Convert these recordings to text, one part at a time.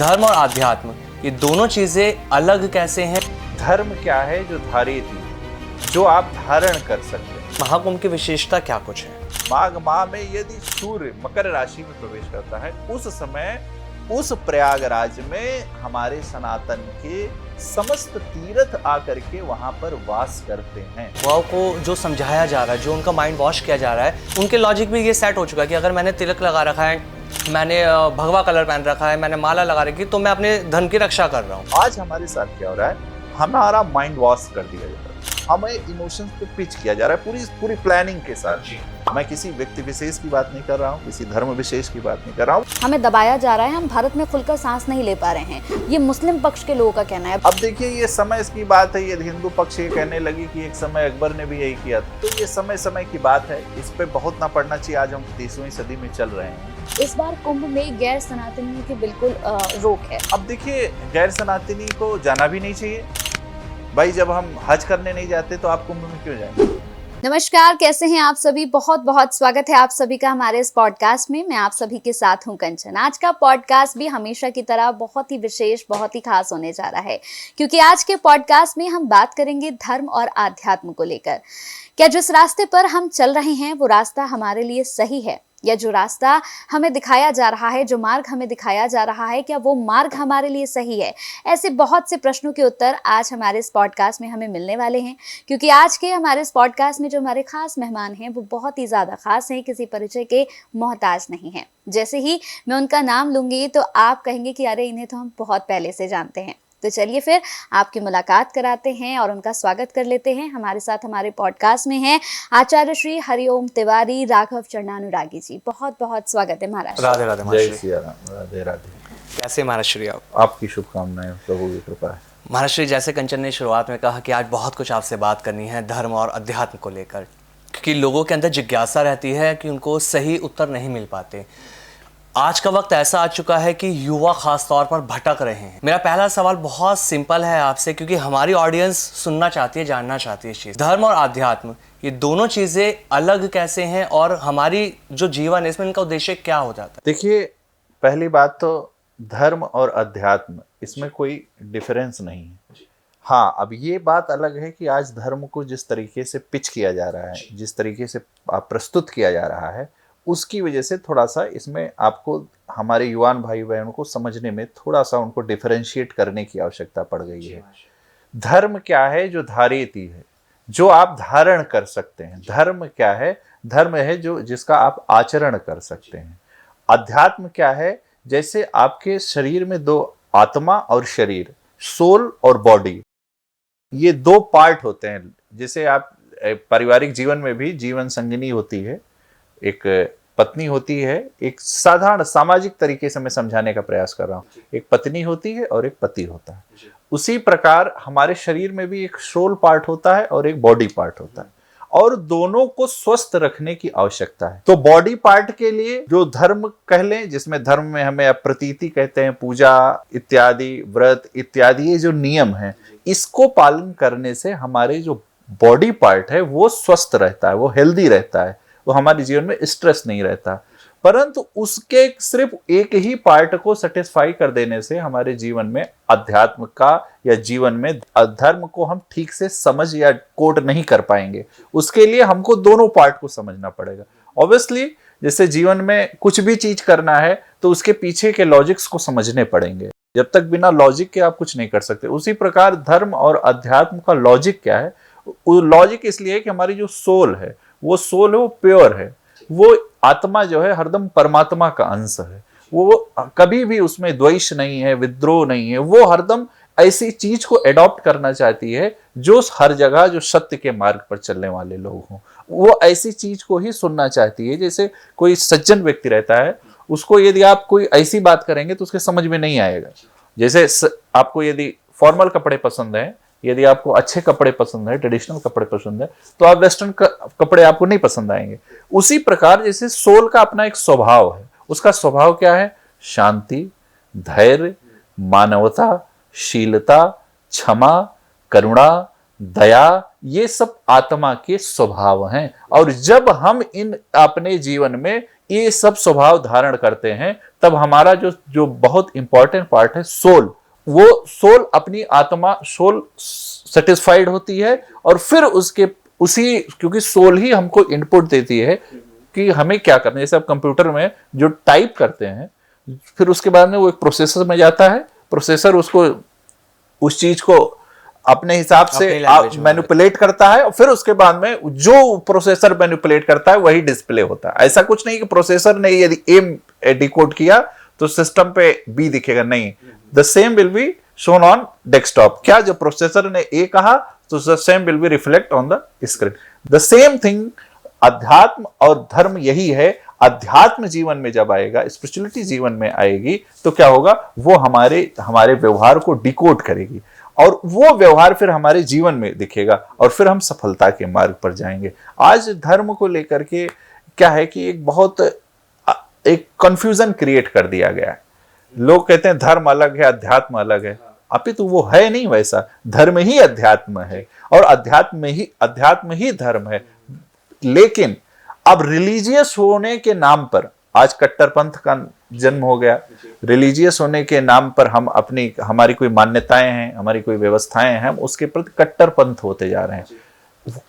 धर्म और आध्यात्म ये दोनों चीजें अलग कैसे हैं? धर्म क्या है जो धारित है, जो आप धारण कर सकते हैं। महाकुंभ की विशेषता क्या कुछ है? माघ माह में यदि सूर्य मकर राशि में प्रवेश करता है, उस समय उस प्रयागराज में हमारे सनातन के समस्त तीर्थ आकर के वहां पर वास करते हैं। युवाओं को जो समझाया जा रहा है, जो उनका माइंड वॉश किया जा रहा है, उनके लॉजिक में ये सेट हो चुका है कि अगर मैंने तिलक लगा रखा है, मैंने भगवा कलर पहन रखा है, मैंने माला लगा रखी, तो मैं अपने धन की रक्षा कर रहा हूँ। आज हमारे साथ क्या हो रहा है, हमारा माइंड वॉश कर दिया जा रहा है, हमें इमोशंस पे पिच किया जा रहा है पूरी प्लानिंग के साथ। मैं किसी व्यक्ति विशेष की बात नहीं कर रहा हूँ, किसी धर्म विशेष की बात नहीं कर रहा हूँ। हमें दबाया जा रहा है, हम भारत में खुलकर सांस नहीं ले पा रहे हैं, ये मुस्लिम पक्ष के लोगों का कहना है। अब देखिए, ये समय की बात है, ये हिंदू पक्ष ये कहने लगी कि एक समय अकबर ने भी यही किया था, तो ये समय की बात है, इस पे बहुत ना पढ़ना चाहिए। आज हम 30वीं सदी में चल रहे हैं। इस बार कुंभ में गैर सनातनियों की बिल्कुल रोक है। अब देखिए, गैर सनातनी को जाना भी नहीं चाहिए भाई। जब हम हज करने नहीं जाते तो आप कुंभ में क्यों जाएंगे? नमस्कार, कैसे हैं आप सभी? बहुत बहुत स्वागत है आप सभी का हमारे इस पॉडकास्ट में। मैं आप सभी के साथ हूं कंचन। आज का पॉडकास्ट भी हमेशा की तरह बहुत ही विशेष, बहुत ही खास होने जा रहा है, क्योंकि आज के पॉडकास्ट में हम बात करेंगे धर्म और आध्यात्म को लेकर। क्या जिस रास्ते पर हम चल रहे हैं वो रास्ता हमारे लिए सही है, या जो रास्ता हमें दिखाया जा रहा है, जो मार्ग हमें दिखाया जा रहा है, क्या वो मार्ग हमारे लिए सही है? ऐसे बहुत से प्रश्नों के उत्तर आज हमारे इस पॉडकास्ट में हमें मिलने वाले हैं, क्योंकि आज के हमारे इस पॉडकास्ट में जो हमारे खास मेहमान हैं वो बहुत ही ज़्यादा खास हैं, किसी परिचय के मोहताज नहीं हैं। जैसे ही मैं उनका नाम लूँगी तो आप कहेंगे कि अरे, इन्हें तो हम बहुत पहले से जानते हैं। तो चलिए फिर आपकी मुलाकात कराते हैं और उनका स्वागत कर लेते हैं। हमारे साथ हमारे पॉडकास्ट में हैं आचार्य श्री हरिओम तिवारी राघव चरणानुरागी जी। बहुत बहुत स्वागत है महाराज। राधे राधे जय सिया राम। राधे राधे। कैसे महाराज श्री आप? आपकी शुभकामनाएं, प्रभु की कृपा है। महाराज श्री, जैसे कंचन ने शुरुआत में कहा कि आज बहुत कुछ आपसे बात करनी है धर्म और अध्यात्म को लेकर, क्योंकि लोगों के अंदर जिज्ञासा रहती है कि उनको सही उत्तर नहीं मिल पाते। आज का वक्त ऐसा आ चुका है कि युवा खास तौर पर भटक रहे हैं। मेरा पहला सवाल बहुत सिंपल है आपसे, क्योंकि हमारी ऑडियंस सुनना चाहती है, जानना चाहती है इस चीज। धर्म और आध्यात्म ये दोनों चीजें अलग कैसे हैं, और हमारी जो जीवन है इसमें इनका उद्देश्य क्या हो जाता है? देखिए, पहली बात तो धर्म और अध्यात्म इसमें कोई डिफरेंस नहीं है। हाँ, अब ये बात अलग है कि आज धर्म को जिस तरीके से पिच किया जा रहा है, जिस तरीके से प्रस्तुत किया जा रहा है, उसकी वजह से थोड़ा सा इसमें आपको हमारे युवान भाई बहनों को समझने में थोड़ा सा उनको डिफरेंशिएट करने की आवश्यकता पड़ गई है। धर्म क्या है जो धारित है, जो आप धारण कर सकते हैं। धर्म क्या है? धर्म है जो जिसका आप आचरण कर सकते हैं। अध्यात्म क्या है? जैसे आपके शरीर में दो आत्मा और शरीर, सोल और बॉडी, ये दो पार्ट होते हैं। जैसे आप पारिवारिक जीवन में भी जीवन संगिनी होती है, एक पत्नी होती है, एक साधारण सामाजिक तरीके से मैं समझाने का प्रयास कर रहा हूँ। एक पत्नी होती है और एक पति होता है। उसी प्रकार हमारे शरीर में भी एक सोल पार्ट होता है और एक बॉडी पार्ट होता है, और दोनों को स्वस्थ रखने की आवश्यकता है। तो बॉडी पार्ट के लिए जो धर्म कह लें, जिसमें धर्म में हमें प्रतीति कहते हैं, पूजा इत्यादि, व्रत इत्यादि, ये जो नियम है, इसको पालन करने से हमारे जो बॉडी पार्ट है वो स्वस्थ रहता है, वो हेल्दी रहता है, वो हमारे जीवन में स्ट्रेस नहीं रहता। परंतु उसके सिर्फ एक ही पार्ट को सेटिस्फाई कर देने से हमारे जीवन में अध्यात्म का या जीवन में धर्म को हम ठीक से समझ या कोड नहीं कर पाएंगे। उसके लिए हमको दोनों पार्ट को समझना पड़ेगा। ऑब्वियसली, जैसे जीवन में कुछ भी चीज करना है तो उसके पीछे के लॉजिक्स को समझने पड़ेंगे। जब तक बिना लॉजिक के आप कुछ नहीं कर सकते। उसी प्रकार धर्म और अध्यात्म का लॉजिक क्या है? लॉजिक इसलिए है कि हमारी जो सोल है वो प्योर है, वो आत्मा जो है हरदम परमात्मा का अंश है। वो कभी भी उसमें द्वेष नहीं है, विद्रोह नहीं है। वो हरदम ऐसी चीज को एडॉप्ट करना चाहती है जो हर जगह जो सत्य के मार्ग पर चलने वाले लोग हों, वो ऐसी चीज को ही सुनना चाहती है। जैसे कोई सज्जन व्यक्ति रहता है, उसको यदि आप कोई ऐसी बात करेंगे तो उसके समझ में नहीं आएगा। जैसे आपको यदि फॉर्मल कपड़े पसंद है, यदि आपको अच्छे कपड़े पसंद है, ट्रेडिशनल कपड़े पसंद है, तो आप वेस्टर्न कपड़े आपको नहीं पसंद आएंगे। उसी प्रकार जैसे सोल का अपना एक स्वभाव है, उसका स्वभाव क्या है? शांति, धैर्य, मानवता, शीलता, क्षमा, करुणा, दया, ये सब आत्मा के स्वभाव हैं। और जब हम इन अपने जीवन में ये सब स्वभाव धारण करते हैं, तब हमारा जो जो बहुत इंपॉर्टेंट पार्ट है सोल, वो सोल अपनी आत्मा, सोल सेटिस्फाइड होती है। और फिर उसके उसी, क्योंकि सोल ही हमको इनपुट देती है कि हमें क्या करना है। जैसे आप कंप्यूटर में जो टाइप करते हैं, फिर उसके बाद में वो एक प्रोसेसर में जाता है, प्रोसेसर उसको उस चीज को अपने हिसाब से मैनिपुलेट करता है, और फिर उसके बाद में जो प्रोसेसर मैनिपुलेट करता है वही डिस्प्ले होता है। ऐसा कुछ नहीं कि प्रोसेसर ने यदि ए डिकोड किया तो सिस्टम पे बी दिखेगा, नहीं। The same will be shown on desktop. क्या जो प्रोसेसर ने ए कहा तो the same will be reflect on the screen. The same thing अध्यात्म और धर्म यही है। अध्यात्म जीवन में जब आएगा, स्पिरिचुअलिटी जीवन में आएगी, तो क्या होगा, वो हमारे व्यवहार को डिकोड करेगी, और वो व्यवहार फिर हमारे जीवन में दिखेगा, और फिर हम सफलता के मार्ग पर जाएंगे। आज धर्म को लेकर के क्या है कि एक कंफ्यूजन क्रिएट कर दिया गया है। लोग कहते हैं धर्म अलग है, अध्यात्म अलग है। अपितु वो है नहीं वैसा। धर्म ही अध्यात्म है, और अध्यात्म ही धर्म है। लेकिन अब रिलीजियस होने के नाम पर आज कट्टरपंथ का जन्म हो गया। रिलीजियस होने के नाम पर हम हमारी कोई मान्यताएं हैं, हमारी कोई व्यवस्थाएं हैं, हम उसके प्रति कट्टरपंथ होते जा रहे हैं।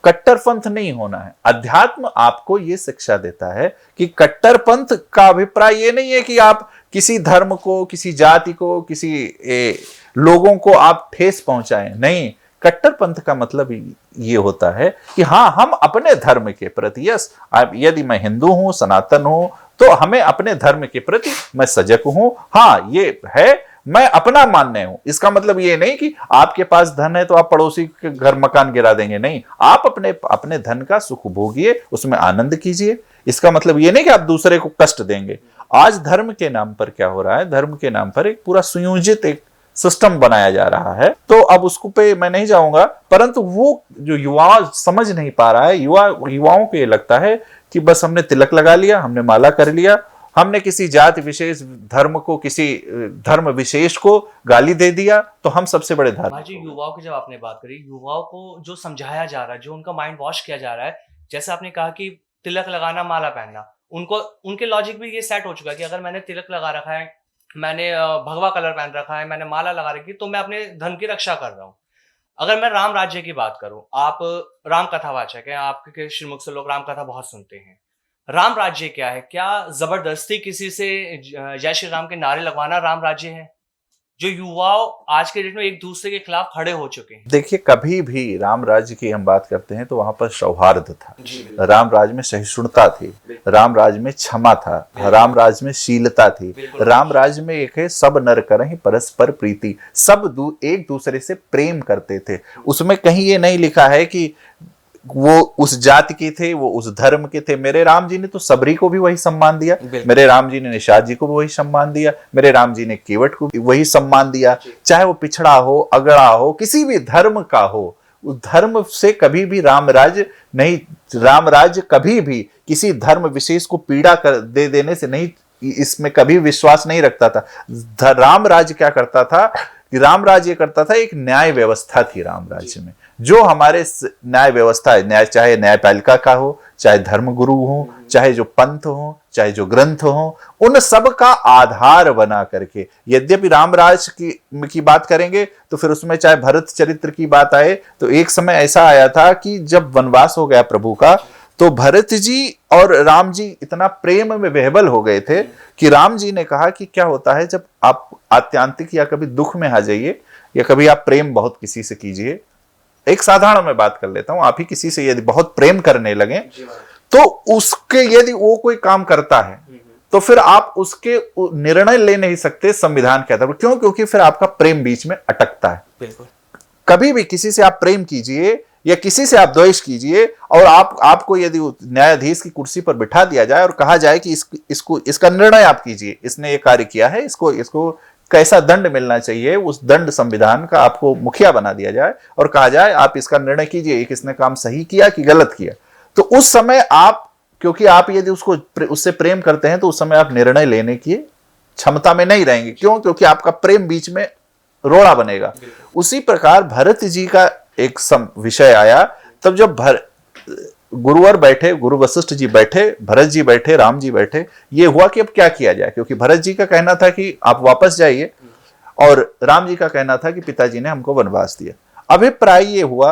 कट्टरपंथ नहीं होना है। अध्यात्म आपको ये शिक्षा देता है कि कट्टरपंथ का अभिप्राय ये नहीं है कि आप किसी धर्म को, किसी जाति को, किसी लोगों को आप ठेस पहुंचाएं। नहीं, कट्टरपंथ का मतलब ये होता है कि हाँ, हम अपने धर्म के प्रति, यदि मैं हिंदू हूं, सनातन हूं, तो हमें अपने धर्म के प्रति मैं सजग हूं। हाँ, ये है, मैं अपना मानने हूं। इसका मतलब ये नहीं कि आपके पास धन है तो आप पड़ोसी के घर मकान गिरा देंगे। नहीं, आप अपने धन का सुख भोगिए, उसमें आनंद कीजिए। इसका मतलब ये नहीं कि आप दूसरे को कष्ट देंगे। आज धर्म के नाम पर क्या हो रहा है, धर्म के नाम पर एक पूरा सुयोजित एक सिस्टम बनाया जा रहा है। तो अब उसको पे मैं नहीं जाऊंगा, परंतु वो जो युवा समझ नहीं पा रहा है, युवाओं को ये लगता है कि बस हमने तिलक लगा लिया, हमने माला कर लिया, हमने किसी जाति विशेष, धर्म को, किसी धर्म विशेष को गाली दे दिया, तो हम सबसे बड़े धर्म। जी, युवाओं की जब आपने बात करी, युवाओं को जो समझाया जा रहा है, जो उनका माइंड वॉश किया जा रहा है, जैसे आपने कहा कि तिलक लगाना, माला पहनना, उनके लॉजिक भी ये सेट हो चुका है कि अगर मैंने तिलक लगा रखा है, मैंने भगवा कलर पहन रखा है, मैंने माला लगा रखी, तो मैं अपने धर्म की रक्षा कर रहा हूँ। अगर मैं राम राज्य की बात करूं, आप राम कथावाचक हैं, आपके श्रीमुख से लोग राम कथा बहुत सुनते हैं। राम राज्य क्या है? क्या जबरदस्ती किसी से जय श्री राम के नारे लगवाना राम राज्य है? जो युवाओं आज के डेट में एक दूसरे के खिलाफ खड़े हो चुके हैं। देखिए, कभी भी राम राज्य की हम बात करते हैं तो वहां पर सौहार्द था, राम राज्य में सहिष्णुता थी, राम राज्य में क्षमा था, राम राज्य में शीलता थी, राम राज्य में एक है सब नर करहि परस्पर प्रीति, सब एक दूसरे से प्रेम करते थे। उसमें कहीं ये नहीं लिखा है कि वो उस जाति के थे, वो उस धर्म के थे। मेरे राम जी ने तो सबरी को भी वही सम्मान दिया, मेरे राम जी ने निषाद जी को भी वही सम्मान दिया, मेरे राम जी ने केवट को भी वही सम्मान दिया। चाहे वो पिछड़ा हो, अगड़ा हो, किसी भी धर्म का हो, उस धर्म से कभी भी राम राज्य कभी भी किसी धर्म विशेष को पीड़ा दे देने से नहीं, इसमें कभी विश्वास नहीं रखता था। राम राज्य क्या करता था कि राम राज्य करता था, एक न्याय व्यवस्था थी राम राज्य में। जो हमारे न्याय व्यवस्था है, चाहे न्यायपालिका का हो, चाहे धर्मगुरु हो, चाहे जो पंथ हो, चाहे जो ग्रंथ हो, उन सब का आधार बना करके, यद्यपि रामराज की बात करेंगे तो फिर उसमें चाहे भरत चरित्र की बात आए, तो एक समय ऐसा आया था कि जब वनवास हो गया प्रभु का, तो भरत जी और राम जी इतना प्रेम में विह्वल हो गए थे कि राम जी ने कहा कि क्या होता है जब आप आत्यांतिक या कभी दुख में आ जाइए, या कभी आप प्रेम बहुत किसी से कीजिए। एक साधारण मैं बात कर लेता हूं, आप ही किसी से यदि बहुत प्रेम करने लगे, तो उसके यदि वो कोई काम करता है तो फिर आप उसके निर्णय ले नहीं सकते संविधान के आधार पर। क्यों? क्योंकि फिर आपका प्रेम बीच में अटकता है। बिल्कुल। कभी भी किसी से आप प्रेम कीजिए या किसी से आप द्वेष कीजिए, और आपको यदि न्यायाधीश की कुर्सी पर बिठा दिया जाए और कहा जाए कि इसका निर्णय आप कीजिए, इसने ये कार्य किया है, इसको कैसा दंड मिलना चाहिए, उस दंड संविधान का आपको मुखिया बना दिया जाए और कहा जाए आप इसका निर्णय कीजिए कि इसने काम सही किया कि गलत किया, तो उस समय आप, क्योंकि आप यदि उससे प्रेम करते हैं, तो उस समय आप निर्णय लेने की क्षमता में नहीं रहेंगे। क्यों? क्योंकि आपका प्रेम बीच में रोड़ा बनेगा। उसी प्रकार भरत जी का एक विषय आया, तब जब गुरुवर बैठे, गुरु वशिष्ठ जी बैठे, भरत जी बैठे, राम जी बैठे, ये हुआ कि अब क्या किया जाए, क्योंकि भरत जी का कहना था कि आप वापस जाइए और राम जी का कहना था कि पिताजी ने हमको वनवास दिया। अभिप्राय ये हुआ,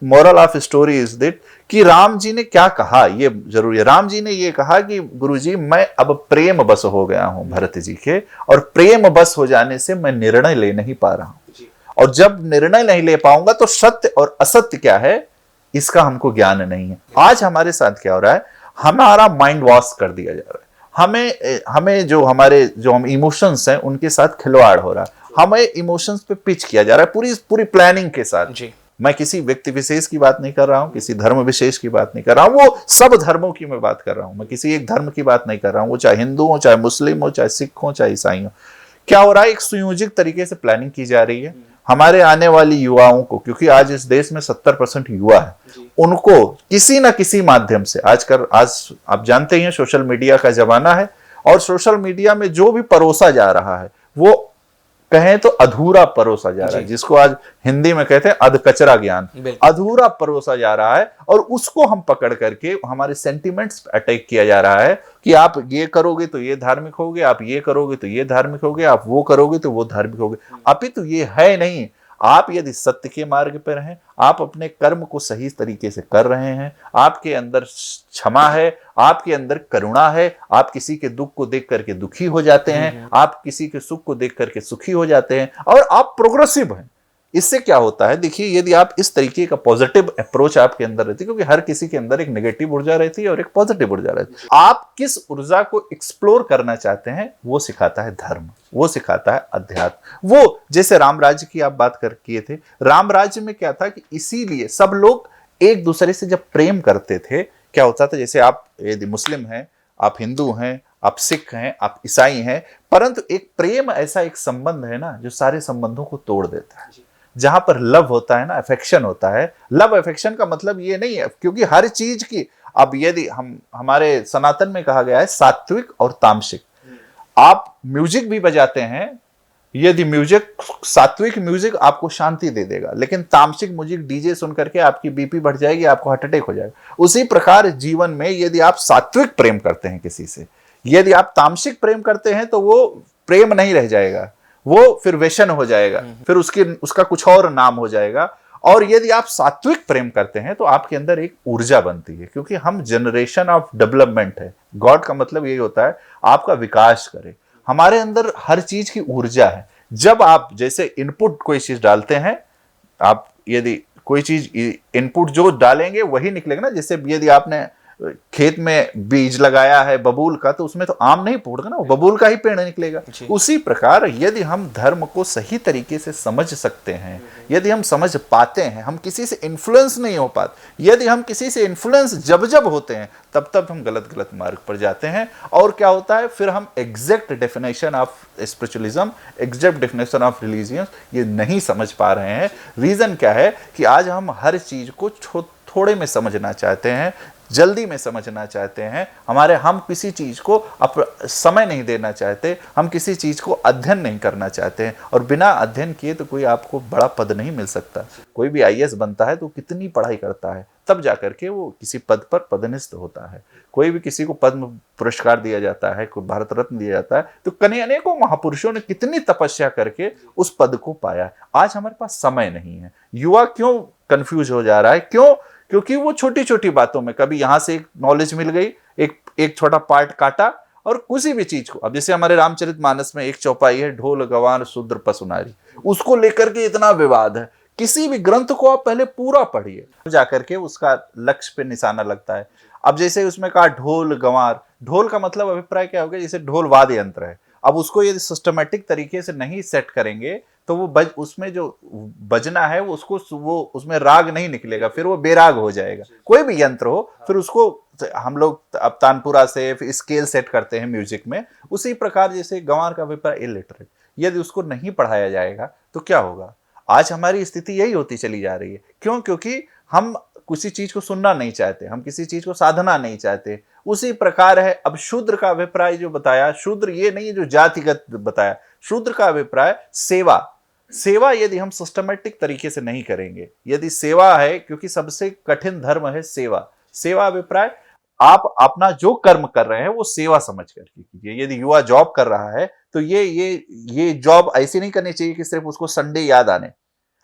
moral of story is that, कि राम जी ने क्या कहा ये जरूरी है। राम जी ने ये कहा कि गुरुजी मैं अब प्रेम बस हो गया हूं भरत जी के, और प्रेम बस हो जाने से मैं निर्णय ले नहीं पा रहा हूं, और जब निर्णय नहीं ले पाऊंगा तो सत्य और असत्य क्या है इसका हमको ज्ञान नहीं है। आज हमारे साथ क्या हो रहा है, हमारा माइंड वॉश कर दिया जा रहा है, हमें जो हम इमोशंस हैं उनके साथ खिलवाड़ हो रहा है, हमें इमोशंस पे पिच किया जा रहा है पूरी प्लानिंग के साथ जी। मैं किसी व्यक्ति विशेष की बात नहीं कर रहा हूं, किसी धर्म विशेष की बात नहीं कर रहा हूं, वो सब धर्मों की मैं बात कर रहा हूं, मैं किसी एक धर्म की बात नहीं कर रहा हूं, वो चाहे हिंदू हो, चाहे मुस्लिम हो, चाहे सिख हो, चाहे ईसाई हो। क्या हो रहा है, एक सुयोजित तरीके से प्लानिंग की जा रही है हमारे आने वाली युवाओं को, क्योंकि आज इस देश में 70% युवा है, उनको किसी ना किसी माध्यम से आज आप जानते ही हैं सोशल मीडिया का जमाना है, और सोशल मीडिया में जो भी परोसा जा रहा है वो कहें तो अधूरा परोसा जा रहा है, जिसको आज हिंदी में कहते हैं अधकचरा ज्ञान, अधूरा परोसा जा रहा है, और उसको हम पकड़ करके हमारे सेंटिमेंट्स अटैक किया जा रहा है कि आप ये करोगे तो ये धार्मिक होगे, आप ये करोगे तो ये धार्मिक होगे, आप वो करोगे तो वो धार्मिक होगे। अपितु ये है नहीं। आप यदि सत्य के मार्ग पर हैं, आप अपने कर्म को सही तरीके से कर रहे हैं, आपके अंदर क्षमा है, आपके अंदर करुणा है, आप किसी के दुख को देख करके दुखी हो जाते हैं, आप किसी के सुख को देख करके सुखी हो जाते हैं, और आप प्रोग्रेसिव हैं। इससे क्या होता है, देखिए, यदि आप इस तरीके का पॉजिटिव अप्रोच आपके अंदर रहती है, क्योंकि हर किसी के अंदर एक नेगेटिव ऊर्जा रहती है और एक पॉजिटिव ऊर्जा रहती है, आप किस ऊर्जा को एक्सप्लोर करना चाहते हैं वो सिखाता है धर्म, वो सिखाता है अध्यात्म। वो जैसे राम राज्य की आप बात कर किए थे, राम राज्य में क्या था कि इसीलिए सब लोग एक दूसरे से जब प्रेम करते थे, क्या होता था, जैसे आप यदि मुस्लिम हैं, आप हिंदू हैं, आप सिख हैं, आप ईसाई हैं, परंतु एक प्रेम ऐसा एक संबंध है ना जो सारे संबंधों को तोड़ देता है। जहां पर लव होता है ना, अफेक्शन होता है, लव अफेक्शन का मतलब ये नहीं है, क्योंकि हर चीज की, अब यदि हमारे सनातन में कहा गया है सात्विक और तामसिक। आप म्यूजिक भी बजाते हैं, यदि सात्विक म्यूजिक आपको शांति दे देगा, लेकिन तामसिक म्यूजिक डीजे सुन करके आपकी बीपी बढ़ जाएगी, आपको हार्ट अटैक हो जाएगा। उसी प्रकार जीवन में यदि आप सात्विक प्रेम करते हैं किसी से, यदि आप तामसिक प्रेम करते हैं तो वो प्रेम नहीं रह जाएगा, वो फिर व्यसन हो जाएगा, फिर उसका कुछ और नाम हो जाएगा। और यदि आप सात्विक प्रेम करते हैं तो आपके अंदर एक ऊर्जा बनती है, क्योंकि हम जनरेशन ऑफ डेवलपमेंट है। गॉड का मतलब यही होता है आपका विकास करे, हमारे अंदर हर चीज की ऊर्जा है। जब आप जैसे इनपुट कोई चीज डालते हैं, आप यदि कोई चीज इनपुट जो डालेंगे वही निकलेगा ना। जैसे यदि आपने खेत में बीज लगाया है बबूल का, तो उसमें तो आम नहीं फूटेगा ना, वो बबूल का ही पेड़ निकलेगा। उसी प्रकार यदि हम धर्म को सही तरीके से समझ सकते हैं, यदि हम समझ पाते हैं, हम किसी से इन्फ्लुएंस नहीं हो पाते, यदि हम किसी से इन्फ्लुएंस जब होते हैं तब हम गलत मार्ग पर जाते हैं। और क्या होता है, फिर हम exact definition of spiritualism, exact definition of religion ये नहीं समझ पा रहे हैं। रीजन क्या है कि आज हम हर चीज को थोड़े में समझना चाहते हैं, जल्दी में समझना चाहते हैं, हम किसी चीज को समय नहीं देना चाहते, हम किसी चीज को अध्ययन नहीं करना चाहते हैं। और बिना अध्ययन किए तो कोई आपको बड़ा पद नहीं मिल सकता। कोई भी आईएएस बनता है तो कितनी पढ़ाई करता है, तब जाकर के वो किसी पद पर पदनिष्ठ होता है। कोई भी किसी को पद्म पुरस्कार दिया जाता है, कोई भारत रत्न दिया जाता है, तो अनेकों महापुरुषों ने कितनी तपस्या करके उस पद को पाया। आज हमारे पास समय नहीं है। युवा क्यों कंफ्यूज हो जा रहा है, क्यों? क्योंकि वो छोटी छोटी बातों में, कभी यहां से एक नॉलेज मिल गई, एक छोटा पार्ट काटा, और किसी भी चीज को, अब जैसे हमारे रामचरितमानस में एक चौपाई है, ढोल गवार शूद्र पशु नारी, उसको लेकर के इतना विवाद है। किसी भी ग्रंथ को आप पहले पूरा पढ़िए, जाकर के उसका लक्ष्य पे निशाना लगता है। अब जैसे उसमें कहा ढोल गंवार, ढोल का मतलब अभिप्राय क्या होगा, जैसे ढोल वाद्य यंत्र है। अब उसको यदि सिस्टमेटिक तरीके से नहीं सेट करेंगे तो वो उसमें जो बजना है वो उसमें राग नहीं निकलेगा, फिर वो बेराग हो जाएगा। कोई भी यंत्र हो, फिर उसको हम लोग अब तानपुरा से फिर स्केल सेट करते हैं म्यूजिक में। उसी प्रकार जैसे गंवार का अभिप्राय इलिटरेट, यदि उसको नहीं पढ़ाया जाएगा तो क्या होगा। आज हमारी स्थिति यही होती चली जा रही है। क्यों? क्योंकि हम किसी चीज को सुनना नहीं चाहते, हम किसी चीज को साधना नहीं चाहते। उसी प्रकार है, अब शूद्र का अभिप्राय जो बताया, शूद्र ये नहीं है जो जातिगत बताया, शूद्र का अभिप्राय सेवा। सेवा यदि हम सिस्टमेटिक तरीके से नहीं करेंगे, यदि सेवा है, क्योंकि सबसे कठिन धर्म है सेवा। सेवा अभिप्राय आप अपना जो कर्म कर रहे हैं वो सेवा समझ करके कीजिए। यदि युवा जॉब कर रहा है तो ये जॉब ऐसी नहीं करनी चाहिए कि सिर्फ उसको संडे याद आने।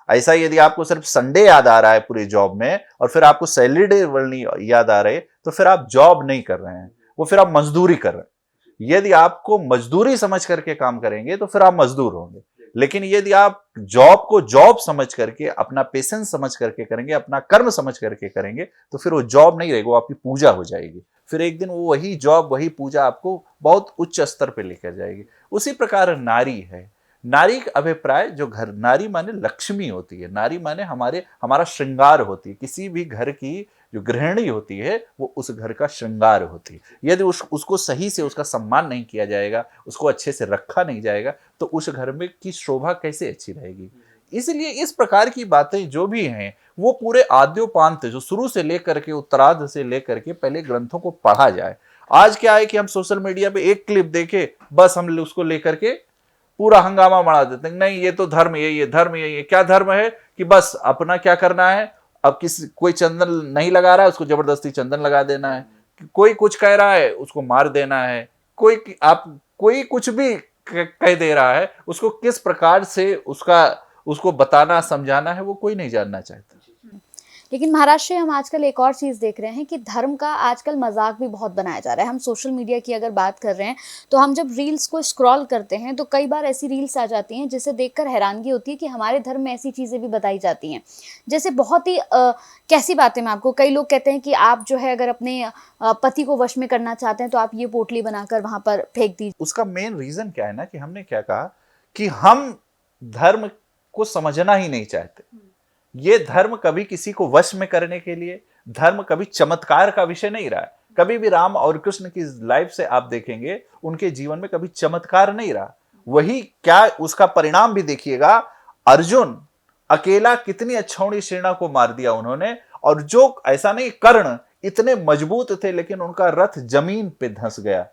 ऐसा यदि आपको सिर्फ संडे याद आ रहा है पूरे जॉब में और फिर आपको सैटरडे नहीं याद आ रहे, तो फिर आप जॉब नहीं कर रहे हैं, वो फिर आप मजदूरी कर रहे हैं। यदि आपको मजदूरी समझ करके काम करेंगे तो फिर आप मजदूर होंगे। लेकिन यदि आप जॉब को जॉब समझ करके, अपना पेशेंस समझ करके करेंगे, अपना कर्म समझ करके करेंगे, तो फिर वो जॉब नहीं रहेगी, वो आपकी पूजा हो जाएगी। फिर एक दिन वो वही जॉब, वही पूजा आपको बहुत उच्च स्तर पे लेकर जाएगी। उसी प्रकार नारी है। नारी का अभिप्राय जो घर, नारी माने लक्ष्मी होती है, नारी माने हमारा श्रृंगार होती है। किसी भी घर की जो गृहिणी होती है वो उस घर का श्रृंगार होती है। यदि उसको सही से उसका सम्मान नहीं किया जाएगा, उसको अच्छे से रखा नहीं जाएगा, तो उस घर में की शोभा कैसे अच्छी रहेगी। इसलिए इस प्रकार की बातें जो भी हैं वो पूरे आद्योपांत, जो शुरू से लेकर के उत्तरार्ध से लेकर के पहले ग्रंथों को पढ़ा जाए। आज क्या है कि हम सोशल मीडिया पे एक क्लिप देखे, बस हम उसको लेकर के पूरा हंगामा बढ़ा देते हैं। नहीं, ये तो धर्म यही है, धर्म यही है। क्या धर्म है कि बस अपना क्या करना है, अब कोई चंदन नहीं लगा रहा है उसको जबरदस्ती चंदन लगा देना है, कोई कुछ कह रहा है उसको मार देना है, कोई कुछ भी कह दे रहा है, उसको किस प्रकार से उसको बताना समझाना है वो कोई नहीं जानना चाहता। लेकिन महाराज श्री, हम आजकल एक और चीज़ देख रहे हैं कि धर्म का आजकल मजाक भी बहुत बनाया जा रहा है। हम सोशल मीडिया की अगर बात कर रहे हैं तो हम जब रील्स को स्क्रॉल करते हैं तो कई बार ऐसी रील्स आ जाती हैं जिसे देखकर हैरानगी होती है कि हमारे धर्म में ऐसी चीज़ें भी बताई जाती हैं। जैसे बहुत ही कैसी बातें, मैं आपको, कई लोग कहते हैं कि आप जो है अगर अपने पति को वश में करना चाहते हैं तो आप ये पोटली बनाकर वहाँ पर फेंक दीजिए। उसका मेन रीज़न क्या है ना कि हमने क्या कहा कि हम धर्म को समझना ही नहीं चाहते। ये धर्म कभी किसी को वश में करने के लिए, धर्म कभी चमत्कार का विषय नहीं रहा है। कभी भी राम और कृष्ण की लाइफ से आप देखेंगे, उनके जीवन में कभी चमत्कार नहीं रहा। वही क्या, उसका परिणाम भी देखिएगा। अर्जुन अकेला कितनी अक्षौणी सेना को मार दिया उन्होंने, और जो ऐसा नहीं, कर्ण इतने मजबूत थे लेकिन उनका रथ जमीन पे धंस गया।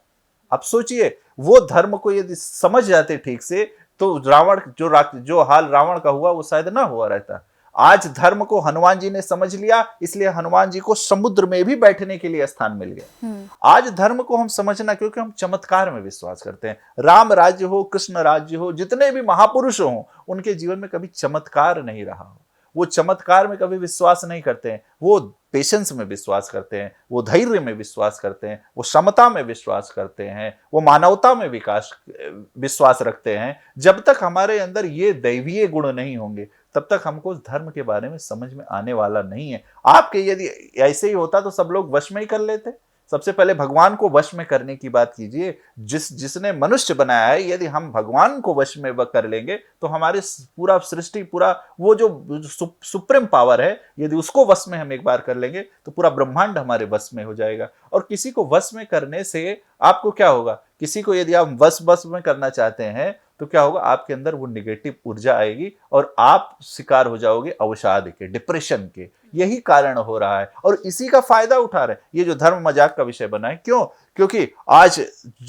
अब सोचिए, वो धर्म को यदि समझ जाते ठीक से तो रावण जो हाल रावण का हुआ वो शायद ना हुआ रहता। आज धर्म को हनुमान जी ने समझ लिया, इसलिए हनुमान जी को समुद्र में भी बैठने के लिए स्थान मिल गया। आज धर्म को हम समझना, क्योंकि हम चमत्कार में विश्वास करते हैं। राम राज्य हो, कृष्ण राज्य हो, जितने भी महापुरुष हो, उनके जीवन में कभी चमत्कार नहीं रहा हो। वो चमत्कार में कभी विश्वास नहीं करते हैं, वो पेशेंस में विश्वास करते हैं, वो धैर्य में विश्वास करते हैं, वो क्षमता में विश्वास करते हैं, वो मानवता में विश्वास रखते हैं। जब तक हमारे अंदर ये दैवीय गुण नहीं होंगे तब तक हमको धर्म के बारे में समझ में आने वाला नहीं है। आपके यदि ऐसे ही होता तो सब लोग वश में ही कर लेते। सबसे पहले भगवान को वश में करने की बात कीजिए। जिसने मनुष्य बनाया है, यदि हम भगवान को वश में कर लेंगे तो हमारे पूरा सृष्टि, पूरा वो जो सुप्रीम पावर है, यदि उसको वश में हम एक बार कर लेंगे तो पूरा ब्रह्मांड हमारे वश में हो जाएगा। और किसी को वश में करने से आपको क्या होगा, किसी को यदि आप वश में करना चाहते हैं तो क्या होगा, आपके अंदर वो निगेटिव ऊर्जा आएगी और आप शिकार हो जाओगे अवसाद के, डिप्रेशन के। यही कारण हो रहा है और इसी का फायदा उठा रहे हैं। ये जो धर्म मजाक का विषय बना है, क्यों? क्योंकि आज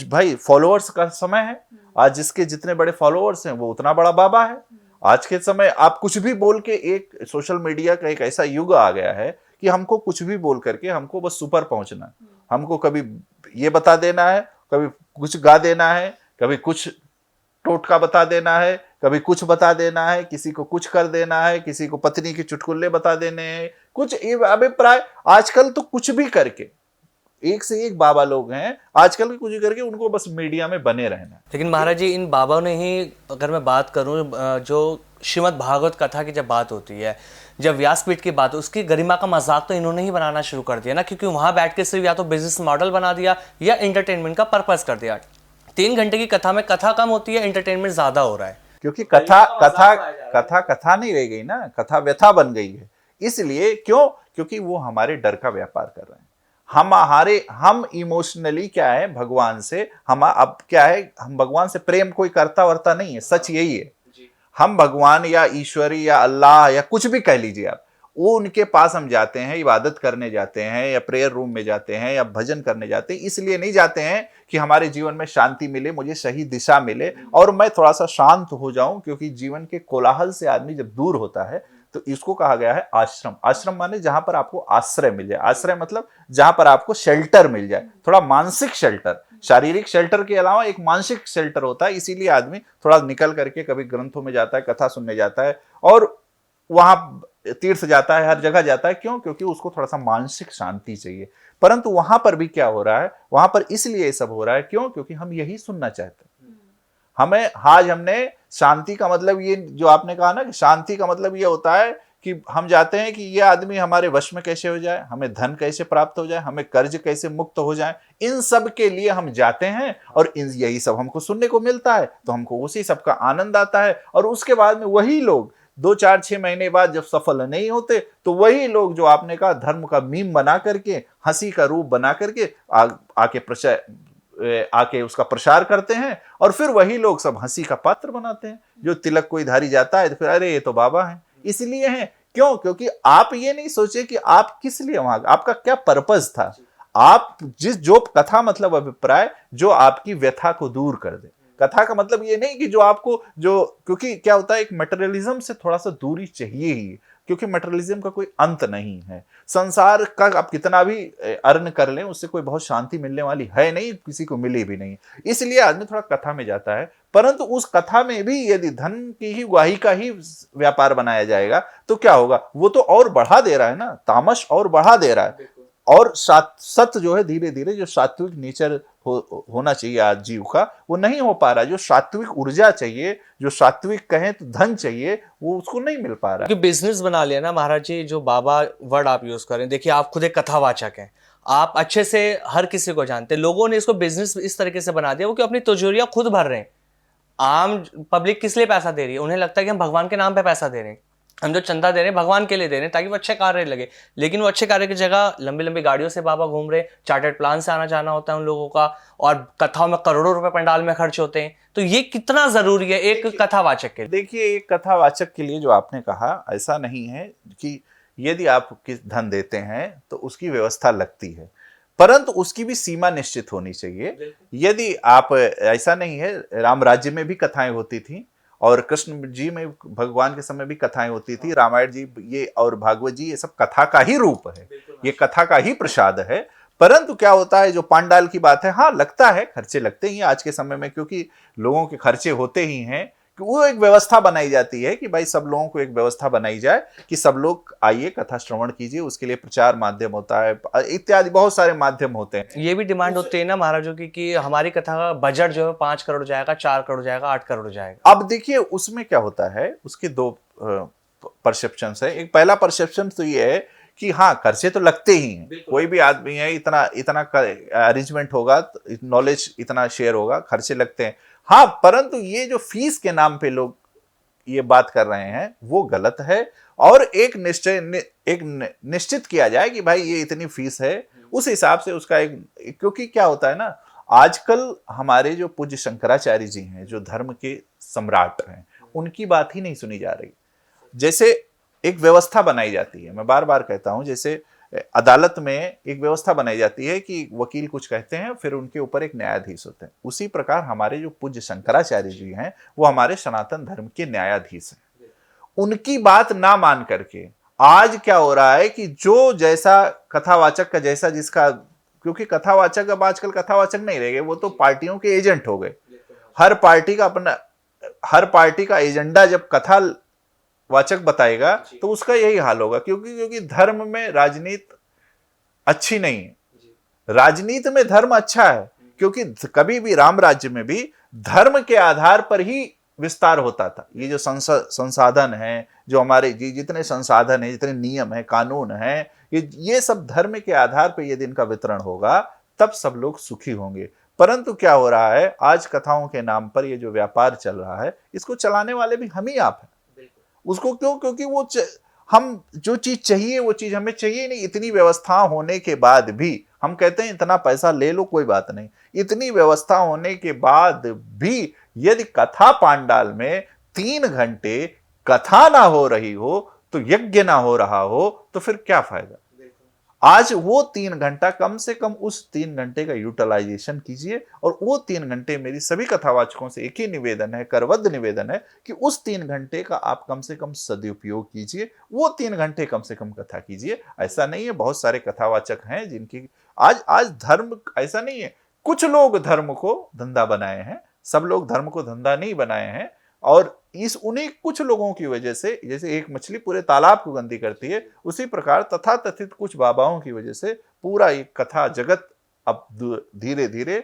भाई फॉलोअर्स का समय है। आज जिसके जितने बड़े फॉलोअर्स हैं वो उतना बड़ा बाबा है। आज के समय आप कुछ भी बोल के, एक सोशल मीडिया का एक ऐसा युग आ गया है कि हमको कुछ भी बोल करके हमको बस सुपर पहुंचना है। हमको कभी ये बता देना है, कभी कुछ गा देना है, कभी कुछ टोटका बता देना है, कभी कुछ बता देना है, किसी को कुछ कर देना है, किसी को पत्नी के चुटकुले बता देने हैं, कुछ अभिप्राय। आजकल तो कुछ भी करके, एक से एक बाबा लोग हैं आजकल, कुछ भी करके उनको बस मीडिया में बने रहना। लेकिन महाराज जी, इन बाबाओं ने ही, अगर मैं बात करूं, जो श्रीमद् भागवत कथा की जब बात होती है, जब व्यासपीठ की बात, उसकी गरिमा का मजाक तो इन्होंने ही बनाना शुरू कर दिया ना, क्योंकि वहां बैठ के सिर्फ या तो बिजनेस मॉडल बना दिया या एंटरटेनमेंट का पर्पस कर दिया। 3 घंटे की कथा में कथा कम होती है, एंटरटेनमेंट ज्यादा हो रहा है। क्योंकि कथा नहीं रह गई ना, कथा व्यथा बन गई है। इसलिए क्यों? क्योंकि वो हमारे डर का व्यापार कर रहे हैं। हम इमोशनली क्या है भगवान से, हम अब क्या है, हम भगवान से प्रेम कोई करता वरता नहीं है। सच यही है। हम भगवान या ईश्वरी या अल्लाह या कुछ भी कह लीजिए आप, वो उनके पास हम जाते हैं, इबादत करने जाते हैं या प्रेयर रूम में जाते हैं या भजन करने जाते हैं, इसलिए नहीं जाते हैं कि हमारे जीवन में शांति मिले, मुझे सही दिशा मिले और मैं थोड़ा सा शांत हो जाऊं, क्योंकि जीवन के कोलाहल से आदमी जब दूर होता है तो इसको कहा गया है आश्रम। आश्रम माने जहां पर आपको आश्रय मिल जाए, आश्रय मतलब जहां पर आपको शेल्टर मिल जाए, थोड़ा मानसिक शेल्टर। शारीरिक शेल्टर के अलावा एक मानसिक शेल्टर होता है, इसीलिए आदमी थोड़ा निकल करके कभी ग्रंथों में जाता है, कथा सुनने जाता है और वहां तीर्थ जाता है, हर जगह जाता है। क्यों? क्योंकि उसको थोड़ा सा मानसिक शांति चाहिए। परंतु वहां पर भी क्या हो रहा है, वहां पर इसलिए ये सब हो रहा है, क्यों? क्योंकि हम यही सुनना चाहते हैं। हमें आज हमने शांति का मतलब, ये जो आपने कहा ना कि शांति का मतलब ये होता है कि हम जाते हैं कि ये आदमी हमारे वश में कैसे हो जाए, हमें धन कैसे प्राप्त हो जाए, हमें कर्ज कैसे मुक्त हो जाए, इन सब के लिए हम जाते हैं और यही सब हमको सुनने को मिलता है, तो हमको उसी सब का आनंद आता है। और उसके बाद में वही लोग 2-4-6 महीने बाद जब सफल नहीं होते तो वही लोग जो आपने कहा धर्म का मीम बना करके, हंसी का रूप बना करके आके उसका प्रसार करते हैं और फिर वही लोग सब हंसी का पात्र बनाते हैं। जो तिलक कोई धारी जाता है तो फिर अरे ये तो बाबा हैं, इसलिए हैं। क्यों? क्योंकि आप ये नहीं सोचे कि आप किस लिए वहां, आपका क्या पर्पस था। आप जो कथा मतलब अभिप्राय जो आपकी व्यथा को दूर कर दे। कथा का मतलब ये नहीं कि जो आपको जो, क्योंकि क्या होता है एक मटेरियलिज्म से थोड़ा सा दूरी चाहिए ही, क्योंकि मटेरियलिज्म का कोई अंत नहीं है। संसार का आप कितना भी अर्न कर लें उससे कोई बहुत शांति मिलने वाली है नहीं, किसी को मिली भी नहीं। इसलिए आदमी थोड़ा कथा में जाता है। परंतु उस कथा में भी यदि धन की ही ग्वाही का ही व्यापार बनाया जाएगा तो क्या होगा? वो तो और बढ़ा दे रहा है ना, तामस और बढ़ा दे रहा है। और सत्य जो है धीरे धीरे जो सात्विक नेचर होना चाहिए आज जीव का, वो नहीं हो पा रहा। जो सात्विक ऊर्जा चाहिए, जो सात्विक कहें तो धन चाहिए, वो उसको नहीं मिल पा रहा। क्योंकि बिजनेस बना लिया ना महाराज जी, जो बाबा वर्ड आप यूज करें, देखिए आप खुद एक कथावाचक हैं, आप अच्छे से हर किसी को जानते हैं। लोगों ने इसको बिजनेस इस तरीके से बना दिया वो कि अपनी तिजोरियां खुद भर रहे हैं। आम पब्लिक किस लिए पैसा दे रही है? उन्हें लगता है कि हम भगवान के नाम पे पैसा दे रहे हैं, हम जो चंदा दे रहे हैं भगवान के लिए दे रहे हैं ताकि वो अच्छे कार्य लगे। लेकिन वो अच्छे कार्य की जगह लंबी लंबी गाड़ियों से बाबा घूम रहे, चार्टर्ड प्लान से आना जाना होता है उन लोगों का, और कथाओं में करोड़ों रुपए पंडाल में खर्च होते हैं। तो ये कितना जरूरी है एक कथावाचक के लिए? देखिए, एक कथावाचक के लिए जो आपने कहा, ऐसा नहीं है कि यदि आप किस धन देते हैं तो उसकी व्यवस्था लगती है, परंतु उसकी भी सीमा निश्चित होनी चाहिए। यदि आप, ऐसा नहीं है, राम राज्य में भी कथाएं होती थी और कृष्ण जी में भगवान के समय भी कथाएं होती थी, रामायण जी ये और भागवत जी ये सब कथा का ही रूप है, ये कथा का ही प्रसाद है। परंतु क्या होता है, जो पांडाल की बात है, हाँ लगता है, खर्चे लगते ही आज के समय में, क्योंकि लोगों के खर्चे होते ही हैं। कि वो एक व्यवस्था बनाई जाती है कि भाई सब लोगों को एक व्यवस्था बनाई जाए कि सब लोग आइए कथा श्रवण कीजिए, उसके लिए प्रचार माध्यम होता है, इत्यादि बहुत सारे माध्यम होते हैं। ये भी डिमांड होती है ना महाराजों की कि हमारी कथा का बजट जो है 5 करोड़ जाएगा, 4 करोड़ जाएगा, 8 करोड़ जाएगा। अब देखिए उसमें क्या होता है, उसके दो परसेप्शन है। एक पहला परसेप्शन तो ये है कि हाँ खर्चे तो लगते ही हैं, कोई भी आदमी है, इतना इतना अरेंजमेंट होगा, नॉलेज इतना शेयर होगा, खर्चे लगते हैं। हाँ, परंतु ये जो फीस के नाम पे लोग ये बात कर रहे हैं वो गलत है। और एक निश्चित किया जाए कि भाई ये इतनी फीस है, उस हिसाब से उसका एक, क्योंकि क्या होता है ना, आजकल हमारे जो पूज्य शंकराचार्य जी हैं, जो धर्म के सम्राट हैं, उनकी बात ही नहीं सुनी जा रही। जैसे एक व्यवस्था बनाई जाती है, मैं बार बार कहता हूं, जैसे अदालत में एक व्यवस्था बनाई जाती है कि वकील कुछ कहते हैं, फिर उनके ऊपर एक न्यायाधीश होते हैं। उसी प्रकार हमारे जो पूज्य शंकराचार्य जी हैं वो हमारे सनातन धर्म के न्यायाधीश हैं। उनकी बात ना मान करके आज क्या हो रहा है कि जो जैसा कथावाचक का जैसा जिसका, क्योंकि कथावाचक अब आजकल कथावाचक नहीं रह गए, वो तो पार्टियों के एजेंट हो गए। हर पार्टी का एजेंडा जब कथा वाचक बताएगा तो उसका यही हाल होगा। क्योंकि धर्म में राजनीति अच्छी नहीं है, राजनीति में धर्म अच्छा है। क्योंकि कभी भी राम राज्य में भी धर्म के आधार पर ही विस्तार होता था। ये जो संसाधन है, जो हमारे जितने संसाधन है, जितने नियम है, कानून है, ये सब धर्म के आधार पर यदि इनका वितरण होगा तब सब लोग सुखी होंगे। परंतु क्या हो रहा है, आज कथाओं के नाम पर ये जो व्यापार चल रहा है, इसको चलाने वाले भी हम ही आप हैं। उसको क्यों? क्योंकि वो हम जो चीज चाहिए वो चीज हमें चाहिए नहीं। इतनी व्यवस्था होने के बाद भी हम कहते हैं इतना पैसा ले लो, कोई बात नहीं। इतनी व्यवस्था होने के बाद भी यदि कथा पांडाल में 3 घंटे कथा ना हो रही हो तो तो यज्ञ ना हो रहा हो तो फिर क्या फायदा। आज वो 3 घंटा कम से कम उस 3 घंटे का यूटिलाइजेशन कीजिए, और वो 3 घंटे मेरी सभी कथावाचकों से एक ही निवेदन है, करबद्ध निवेदन है कि उस 3 घंटे का आप कम से कम सदुपयोग कीजिए, वो 3 घंटे कम से कम कथा कीजिए। ऐसा नहीं है, बहुत सारे कथावाचक हैं जिनकी आज धर्म ऐसा नहीं है, कुछ लोग धर्म को धंधा बनाए हैं, सब लोग धर्म को धंधा नहीं बनाए हैं। और उन्हीं कुछ लोगों की वजह से, जैसे एक मछली पूरे तालाब को गंदी करती है, उसी प्रकार तथाकथित कुछ बाबाओं की वजह से पूरा ये कथा जगत अब धीरे धीरे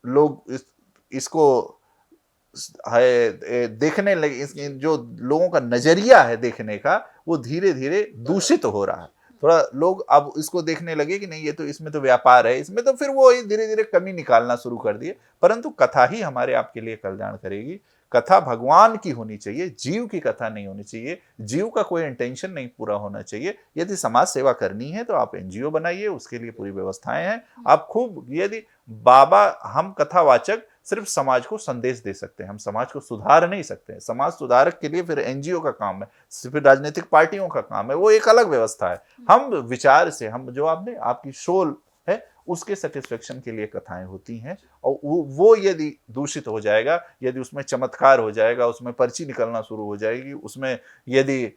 लोग इसको है देखने लगे, जो लोगों का नजरिया है देखने का वो धीरे धीरे दूषित हो रहा है। थोड़ा लोग अब इसको देखने लगे कि नहीं, ये तो इसमें तो व्यापार है, इसमें तो फिर वो धीरे धीरे कमी निकालना शुरू कर दिए। परंतु कथा ही हमारे आपके लिए कल्याण करेगी। कथा भगवान की होनी चाहिए, जीव की कथा नहीं होनी चाहिए। जीव का कोई इंटेंशन नहीं पूरा होना चाहिए। यदि समाज सेवा करनी है तो आप एनजीओ बनाइए, उसके लिए पूरी व्यवस्थाएं हैं। आप खूब, यदि बाबा, हम कथावाचक सिर्फ समाज को संदेश दे सकते हैं, हम समाज को सुधार नहीं सकते। समाज सुधारक के लिए फिर एनजीओ का काम है, फिर राजनीतिक पार्टियों का काम है, वो एक अलग व्यवस्था है। हम विचार से, हम जो आपने आपकी शोल है उसके सेटिस्फेक्शन के लिए कथाएं होती हैं। और वो यदि दूषित हो जाएगा, यदि उसमें चमत्कार हो जाएगा, उसमें पर्ची निकलना शुरू हो जाएगी, उसमें यदि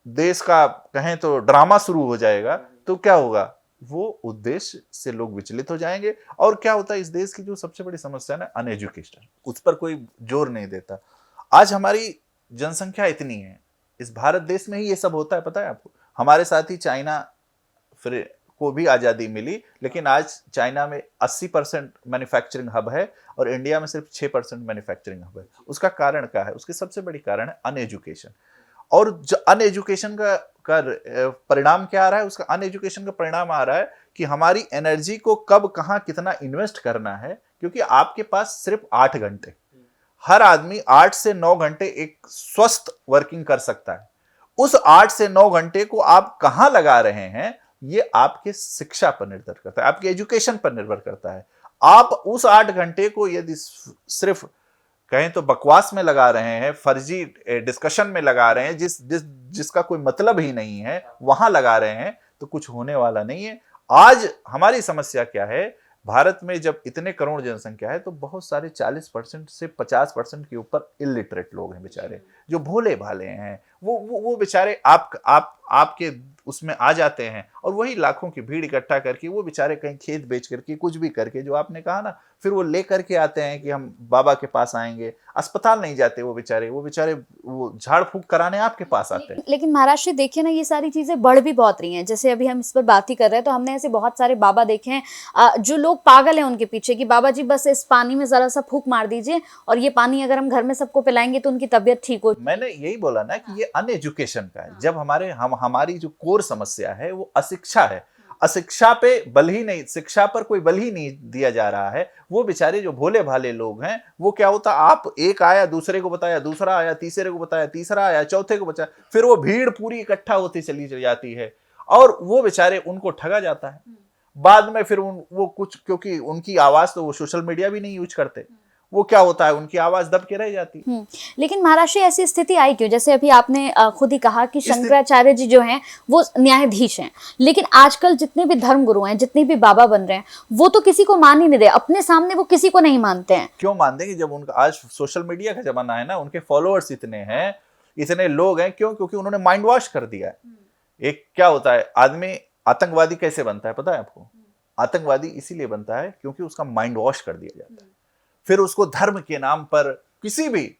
देश का कहें तो ड्रामा शुरू हो जाएगा, तो क्या होगा, वो उद्देश्य से लोग विचलित हो जाएंगे। और क्या होता है, इस देश की जो सबसे बड़ी समस्या है अनएजुकेशन, उस पर कोई जोर नहीं देता। आज हमारी जनसंख्या इतनी है, इस भारत देश में ही ये सब होता है, पता है आपको। हमारे साथ ही चाइना फिर को भी आज़ादी मिली, लेकिन आज चाइना में 80% मैन्युफैक्चरिंग हब है और इंडिया में सिर्फ 6% मैन्युफैक्चरिंग हब है। उसका कारण क्या है? उसकी सबसे बड़ी कारण है अनएजुकेशन। और जो अनएजुकेशन का परिणाम क्या आ रहा है? उसका अनएजुकेशन का परिणाम आ रहा है कि हमारी एनर्जी को कब कहाँ कितना इन्वेस्ट करना है, क्योंकि आपके पास सिर्फ 8 घंटे, हर आदमी 8 से 9 घंटे एक स्वस्थ वर्किंग कर सकता है। उस 8 से 9 घंटे को आप कहाँ लगा रहे हैं, ये आपके शिक्षा पर निर्भर करता है, आपके एजुकेशन पर निर्भर करता है। आप उस 8 घंटे को यदि सिर्फ कहें तो बकवास में लगा रहे हैं, फर्जी डिस्कशन में लगा रहे हैं, जिसका कोई मतलब ही नहीं है, वहां लगा रहे हैं, तो कुछ होने वाला नहीं है। आज हमारी समस्या क्या है, भारत में जब इतने करोड़ जनसंख्या है तो बहुत सारे 40% से 50% के ऊपर इलिटरेट लोग हैं बेचारे, जो भोले भाले हैं। वो बेचारे आपके उसमें आ जाते हैं, और वही लाखों की भीड़ इकट्ठा करके वो बेचारे कहीं खेत बेच करके कुछ भी करके, जो आपने कहा ना, फिर वो ले करके आते हैं कि हम बाबा के पास आएंगे। अस्पताल नहीं जाते वो बेचारे वो झाड़ फूंक कराने आपके पास आते हैं। लेकिन महाराज जी देखिए ना, ये सारी चीजें बढ़ भी बहुत रही हैं। जैसे अभी हम इस पर बात ही कर रहे हैं, तो हमने ऐसे बहुत सारे बाबा देखे हैं जो लोग पागल हैं उनके पीछे कि बाबा जी बस इस पानी में जरा सा फूंक मार दीजिए और ये पानी अगर हम घर में सबको पिलाएंगे तो उनकी तबीयत ठीक हो। मैंने यही बोला ना कि ये अनएजुकेशन का है। जब हमारी जो कोर समस्या है वो अशिक्षा है। अशिक्षा पे बल ही नहीं, शिक्षा पर कोई बल ही नहीं दिया जा रहा है। वो बेचारे जो भोले भाले लोग हैं, वो क्या होता, आप एक आया दूसरे को बताया, दूसरा आया तीसरे को बताया, तीसरा आया चौथे को बताया, फिर वो भीड़ पूरी इकट्ठा होती चली जाती है और वो बेचारे उनको ठगा जाता है। बाद में फिर वो कुछ, क्योंकि उनकी आवाज तो वो सोशल मीडिया भी नहीं यूज करते, वो क्या होता है, उनकी आवाज दब के रह जाती है। लेकिन महाराज जी ऐसी स्थिति आई क्यों? जैसे अभी आपने खुद ही कहा कि शंकराचार्य जी जो हैं वो न्यायाधीश हैं, लेकिन आजकल जितने भी धर्मगुरु हैं, जितने भी बाबा बन रहे हैं, वो तो किसी को मान ही नहीं रहे। अपने सामने वो किसी को नहीं मानते हैं। क्यों मान देंगे? जब उनका आज सोशल मीडिया का जमाना है ना, उनके फॉलोअर्स इतने हैं, इतने लोग हैं। क्यों? क्योंकि उन्होंने माइंड वॉश कर दिया है। एक क्या होता है, आदमी आतंकवादी कैसे बनता है पता है आपको? आतंकवादी इसीलिए बनता है क्योंकि उसका माइंड वॉश कर दिया जाता है। फिर उसको धर्म के नाम पर, किसी भी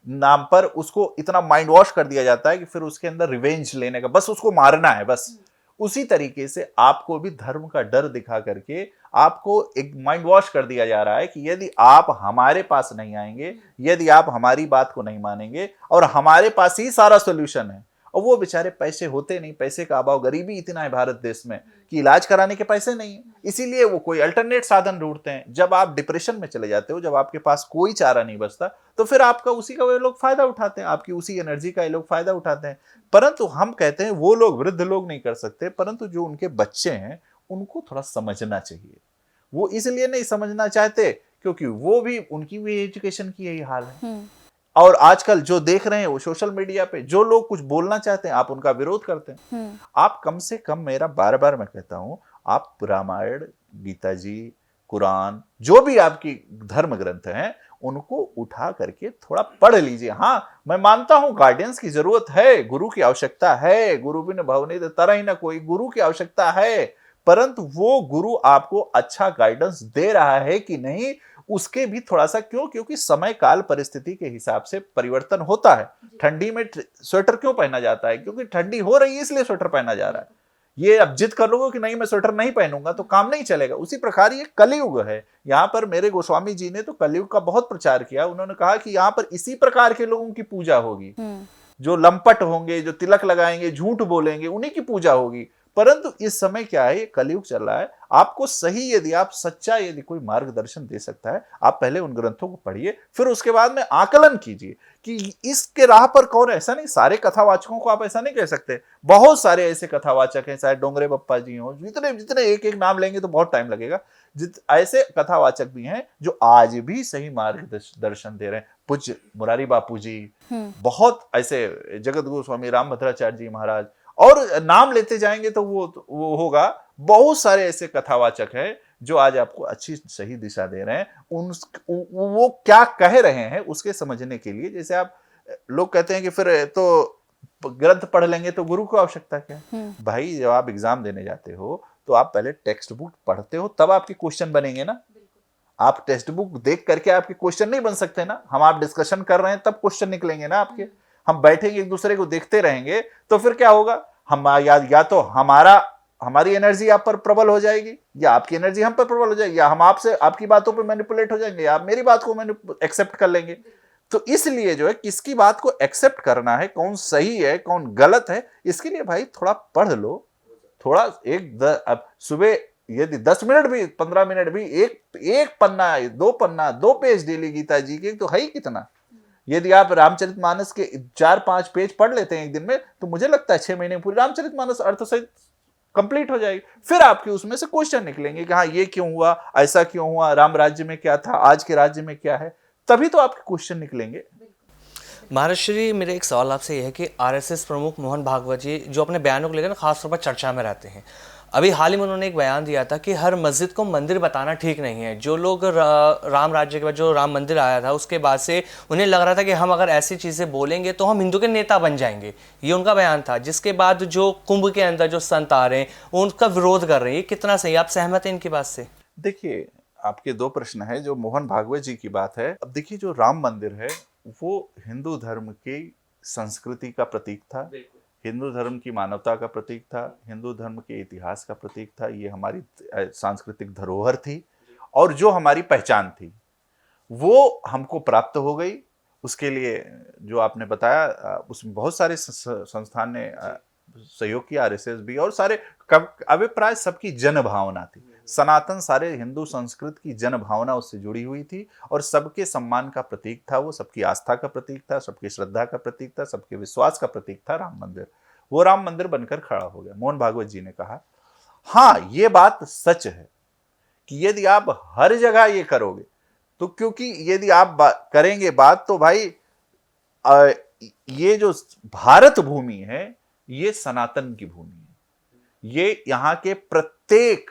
नाम पर उसको इतना माइंड वॉश कर दिया जाता है कि फिर उसके अंदर रिवेंज लेने का, बस उसको मारना है बस। उसी तरीके से आपको भी धर्म का डर दिखा करके आपको एक माइंड वॉश कर दिया जा रहा है कि यदि आप हमारे पास नहीं आएंगे, यदि आप हमारी बात को नहीं मानेंगे, और हमारे पास ही सारा सोल्यूशन है। और वो बेचारे पैसे होते नहीं, पैसे का अभाव, गरीबी इतना है भारत देश में कि इलाज कराने के पैसे नहीं है, इसीलिए वो कोई अल्टरनेट साधन ढूंढते हैं। जब आप डिप्रेशन में चले जाते हो, जब आपके पास कोई चारा नहीं बचता, तो फिर आपका उसी का वे लोग फायदा उठाते हैं, आपकी उसी एनर्जी का ये लोग फायदा उठाते हैं। परंतु हम कहते हैं वो लोग, वृद्ध लोग नहीं कर सकते, परंतु जो उनके बच्चे हैं उनको थोड़ा समझना चाहिए। वो इसलिए नहीं समझना चाहते क्योंकि वो भी, उनकी भी एजुकेशन की यही हाल है। और आजकल जो देख रहे हैं वो सोशल मीडिया पे जो लोग कुछ बोलना चाहते हैं आप उनका विरोध करते हैं। आप कम से कम, मेरा बार बार मैं कहता हूं, आप रामायण, गीता जी, कुरान, जो भी आपकी धर्म ग्रंथ हैं उनको उठा करके थोड़ा पढ़ लीजिए। हाँ, मैं मानता हूं गाइडेंस की जरूरत है, गुरु की आवश्यकता है, गुरु बिन भवनि तरहि न कोई, गुरु की आवश्यकता है, परंतु वो गुरु आपको अच्छा गाइडेंस दे रहा है कि नहीं, उसके भी थोड़ा सा, क्योंकि समय काल परिस्थिति के हिसाब से परिवर्तन होता है। ठंडी में स्वेटर क्यों पहना जाता है? क्योंकि ठंडी हो रही है इसलिए स्वेटर पहना जा रहा है। ये अब जिद कर लोगे कि नहीं मैं स्वेटर नहीं पहनूंगा तो काम नहीं चलेगा। उसी प्रकार ये कलयुग है। यहाँ पर मेरे गोस्वामी जी ने तो कलयुग का बहुत प्रचार किया। उन्होंने कहा कि यहाँ पर इसी प्रकार के लोगों की पूजा होगी, जो लंपट होंगे, जो तिलक लगाएंगे, झूठ बोलेंगे, उन्हीं की पूजा होगी। परंतु इस समय क्या है, ये कलयुग चल रहा है। आपको सही, यदि आप सच्चा, यदि कोई मार्गदर्शन दे सकता है, आप पहले उन ग्रंथों को पढ़िए, फिर उसके बाद में आकलन कीजिए कि इसके राह पर कौन है। ऐसा नहीं, सारे कथावाचकों को आप ऐसा नहीं कह सकते। बहुत सारे ऐसे कथावाचक हैं, चाहे डोंगरे बप्पा जी हो, जितने जितने एक एक नाम लेंगे तो बहुत टाइम लगेगा। ऐसे कथावाचक भी हैं जो आज भी सही मार्गदर्शन दे रहे हैं। पूज्य मुरारी बापू जी, बहुत ऐसे, जगत गुरु स्वामी रामभद्राचार्य जी महाराज, और नाम लेते जाएंगे तो वो होगा। बहुत सारे ऐसे कथावाचक हैं जो आज आपको अच्छी सही दिशा दे रहे हैं। वो क्या कह रहे हैं उसके समझने के लिए, जैसे आप लोग कहते हैं कि फिर तो ग्रंथ पढ़ लेंगे तो गुरु को आवश्यकता क्या है? भाई, जब आप एग्जाम देने जाते हो तो आप पहले टेक्स्ट बुक पढ़ते हो, तब आपके क्वेश्चन बनेंगे ना। आप टेक्स्ट बुक देख करके आपके क्वेश्चन नहीं बन सकते ना। हम आप डिस्कशन कर रहे हैं तब क्वेश्चन निकलेंगे ना आपके। हम बैठेंगे एक दूसरे को देखते रहेंगे तो फिर क्या होगा, हम या तो हमारी एनर्जी आप पर प्रबल हो जाएगी, या आपकी एनर्जी हम पर प्रबल हो जाएगी, या हम आपसे आपकी बातों पर मैनिपुलेट हो जाएंगे, या आप मेरी बात को एक्सेप्ट कर लेंगे। तो इसलिए जो है, किसकी बात को एक्सेप्ट करना है, कौन सही है कौन गलत है, इसके लिए भाई थोड़ा पढ़ लो। थोड़ा अब सुबह यदि 10 मिनट भी, 15 मिनट भी, एक पन्ना, 2 पन्ना, 2 पेज डेली गीता जी के, तो है ही कितना। यदि आप रामचरितमानस के 4-5 पेज पढ़ लेते हैं एक दिन में, तो मुझे लगता है 6 महीने में पूरी रामचरितमानस अर्थ सहित कंप्लीट हो जाएगी। फिर आपके उसमें से क्वेश्चन निकलेंगे कि हाँ, ये क्यों हुआ, ऐसा क्यों हुआ, राम राज्य में क्या था, आज के राज्य में क्या है, तभी तो आपके क्वेश्चन निकलेंगे। महाराज श्री, मेरा एक सवाल आपसे यह है कि आरएसएस प्रमुख मोहन भागवत जी जो अपने बयानों को लेकर ना खासतौर पर चर्चा में रहते हैं। अभी हाल ही में उन्होंने एक बयान दिया था कि हर मस्जिद को मंदिर बताना ठीक नहीं है। जो लोग राम राज्य के बाद जो राम मंदिर आया था उसके बाद से उन्हें लग रहा था कि हम अगर ऐसी चीज़ें बोलेंगे तो हम हिंदू के नेता बन जाएंगे, ये उनका बयान था। जिसके बाद जो कुंभ के अंदर जो संत आ रहे हैं उनका विरोध कर रहे हैं, ये कितना सही, आप सहमत हैं इनकी बात से? देखिए, आपके 2 प्रश्न है। जो मोहन भागवत जी की बात है, अब देखिए, जो राम मंदिर है वो हिंदू धर्म की संस्कृति का प्रतीक था, हिंदू धर्म की मानवता का प्रतीक था, हिंदू धर्म के इतिहास का प्रतीक था। ये हमारी सांस्कृतिक धरोहर थी और जो हमारी पहचान थी वो हमको प्राप्त हो गई। उसके लिए जो आपने बताया, उसमें बहुत सारे संस्थान ने सहयोग किया, आरएसएस भी, और सारे अभिप्राय सबकी जन भावना थी। सनातन सारे हिंदू संस्कृति की जन भावना उससे जुड़ी हुई थी और सबके सम्मान का प्रतीक था वो, सबकी आस्था का प्रतीक था, सबकी श्रद्धा का प्रतीक था, सबके विश्वास का प्रतीक था राम मंदिर। वो राम मंदिर बनकर खड़ा हो गया। मोहन भागवत जी ने कहा, हाँ, ये बात सच है कि यदि आप हर जगह ये करोगे तो, क्योंकि यदि आप करेंगे बात, तो भाई ये जो भारत भूमि है ये सनातन की भूमि है। ये यहाँ के प्रत्येक